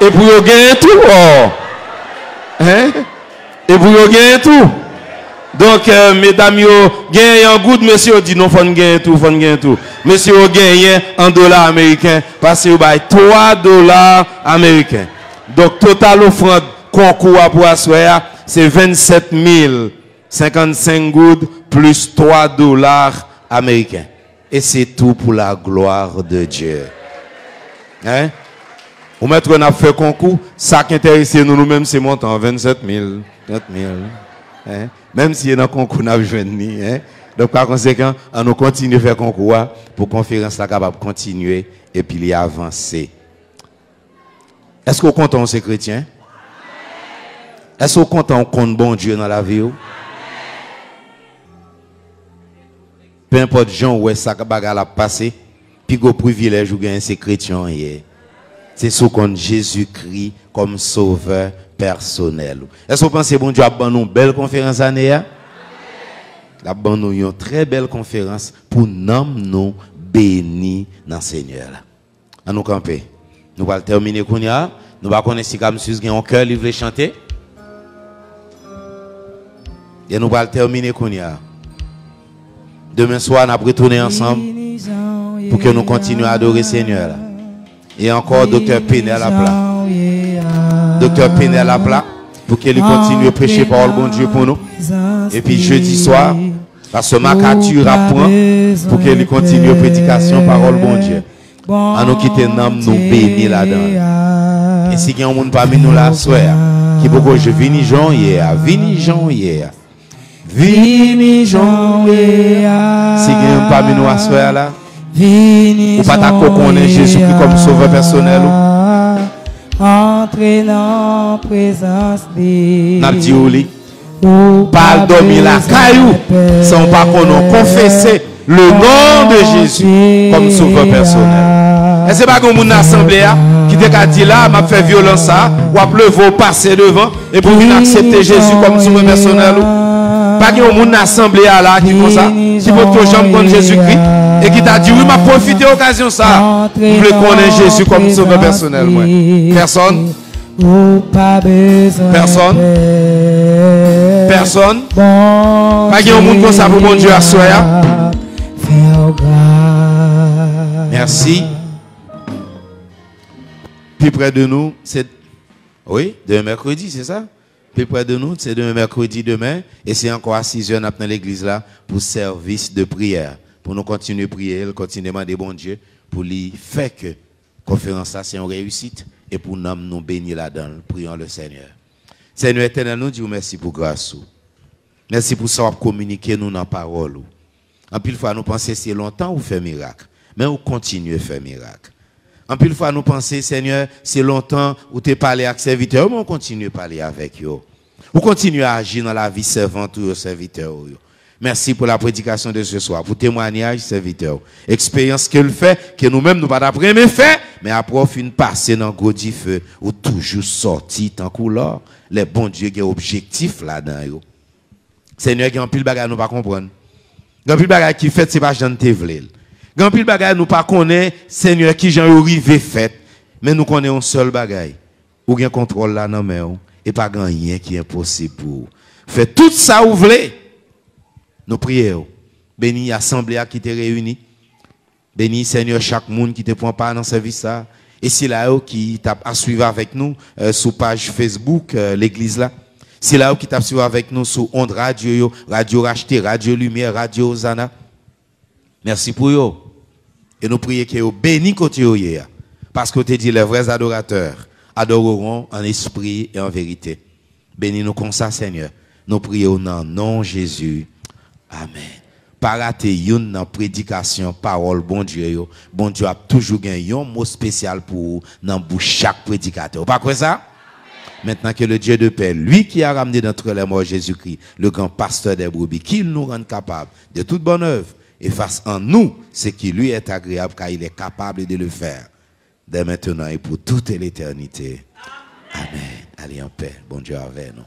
Speaker 6: Et pour yo gagne tout, oh. Hein? Et pour yo gagne tout. Donc, mesdames, yo gagne en good, monsieur dit non, faut gagne tout, faut gagne tout. Monsieur yo gagne en dollars américains, parce que yo bail $3 américains. Donc, total offrande concours pour assoya, c'est 27 055 good plus $3 américains. Et c'est tout pour la gloire de Dieu. Hein? Au maître, on a fait concours, ça qui intéresse nous-mêmes, c'est montant 27 000, 30 000. Hein? Même si dans le concours, on a joué. Hein? Donc, par conséquent, on nous continue à faire concours pour que la conférence soit capable de continuer et puis y avancer. Est-ce qu'on compte en ces chrétiens? Est-ce qu'on compte en compte bon Dieu dans la vie? Peu importe gens où ça bagarre a passé, puis go privilège ou gain ces chrétiens hier. C'est sous compte Jésus-Christ comme sauveur personnel. Est-ce que vous pensez bon Dieu a ban nous belle conférence année? La ban nous une très belle conférence pour nous bénir dans le Seigneur. À nous camper. Nous allons terminer kounya. Nous va connaître si comme si un cœur il veut chanter. Et nous allons terminer kounya. Demain soir, nous allons retourner ensemble pour que nous continuions à adorer le Seigneur. Et encore, Docteur Pénel à plat. Docteur Pénel à plat pour qu'il continue à prêcher parole bon Dieu pour nous. Et puis jeudi soir, parce que Macature apprend pour qu'il continue à prédication parole bon Dieu. À nous quitter nous bénir là-dedans. Et si il y a un monde parmi nous là, soir, qui beaucoup je vini Jean hier, vini Jean hier. Vini Jean hier. Si il y a un parmi nous à soir là, ou pas ta connaître Jésus-Christ comme sauveur personnel.
Speaker 1: Entrer dans présence de
Speaker 6: n'a dit ouli. Pas dormir la caillou sans pas qu'on confesser le nom de Jésus comme sauveur personnel. Et c'est pas comme une assemblée qui te dit là, m'a fait violence ça, ou a pleuve passer devant et pour venir accepter Jésus comme sauveur personnel. Pas qu'il y a une assemblée là qui comme ça, qui veut que j'aime contre Jésus-Christ et qui t'a dit oui, m'a profité de l'occasion ça. Vous voulez connaître Jésus comme sauveur personnel, moi. Personne. Personne. Personne. Pas qu'il y a un monde comme ça pour mon Dieu à soi. Merci. Plus près de nous, c'est. Oui, demain mercredi, c'est ça? Plus près de nous, c'est demain mercredi demain. Et c'est encore à 6 heures dans l'église là pour service de prière. Pour nous continuer à prier, continuer à demander bon Dieu pour lui faire que la conférence là c'est une réussite et pour nous bénir là-dedans. Prions le Seigneur. Seigneur éternel, nous disons merci pour grâce. Merci pour ça communiquer nous dans la parole. En pile fois nous pensons c'est longtemps ou faire miracle, mais on continue à faire miracle. En pile fois nous pensons Seigneur c'est longtemps où tu parlé avec serviteurs, mais on continue à parler avec eux. On continue à agir dans la vie servante ou serviteur. Merci pour la prédication de ce soir, pour témoignage serviteur. Expérience qu'elle fait, que nous-mêmes nous pas d'après mais fait, mais après une passée dans gros du feu ou toujours sorti tant couleur, les bons Dieu qui objectif là-dedans. Seigneur qui en pile bagage nous pas comprendre. Grand pile bagage qui fait c'est pas Jean te vle. Grand pile bagage nous pas connaît Seigneur qui Jean arrivé fait, mais nous connaissons un seul bagage. Ou gen contrôle là dans main et pas grand rien qui est impossible pour. Faites tout ça ou voulez. Nous prions. Bénis l'assemblée qui te réunit. Bénis Seigneur chaque monde qui te prend part dans ce service là. Et c'est là qui t'a à suivre avec nous sur page Facebook l'église là. C'est là qui t'a suivre avec nous sur Onde Radio, Radio Racheté, Radio Lumière, Radio Zana. Merci pour eux. Et nous prions que vous bénis côté hier. Parce que tu dit les vrais adorateurs adoreront en esprit et en vérité. Bénis nous comme ça Seigneur. Nous prions dans le nom de Jésus. Amen. Pas rater une dans prédication, parole, bon Dieu. Bon Dieu a toujours gagné un mot spécial pour dans bouche chaque prédicateur. Pas quoi ça? Maintenant que le Dieu de paix, lui qui a ramené d'entre les morts Jésus-Christ, le grand pasteur des brebis, qu'il nous rende capable de toute bonne œuvre et fasse en nous ce qui lui est agréable car il est capable de le faire. Dès maintenant et pour toute l'éternité. Amen. Allez en paix. Bon Dieu avec nous.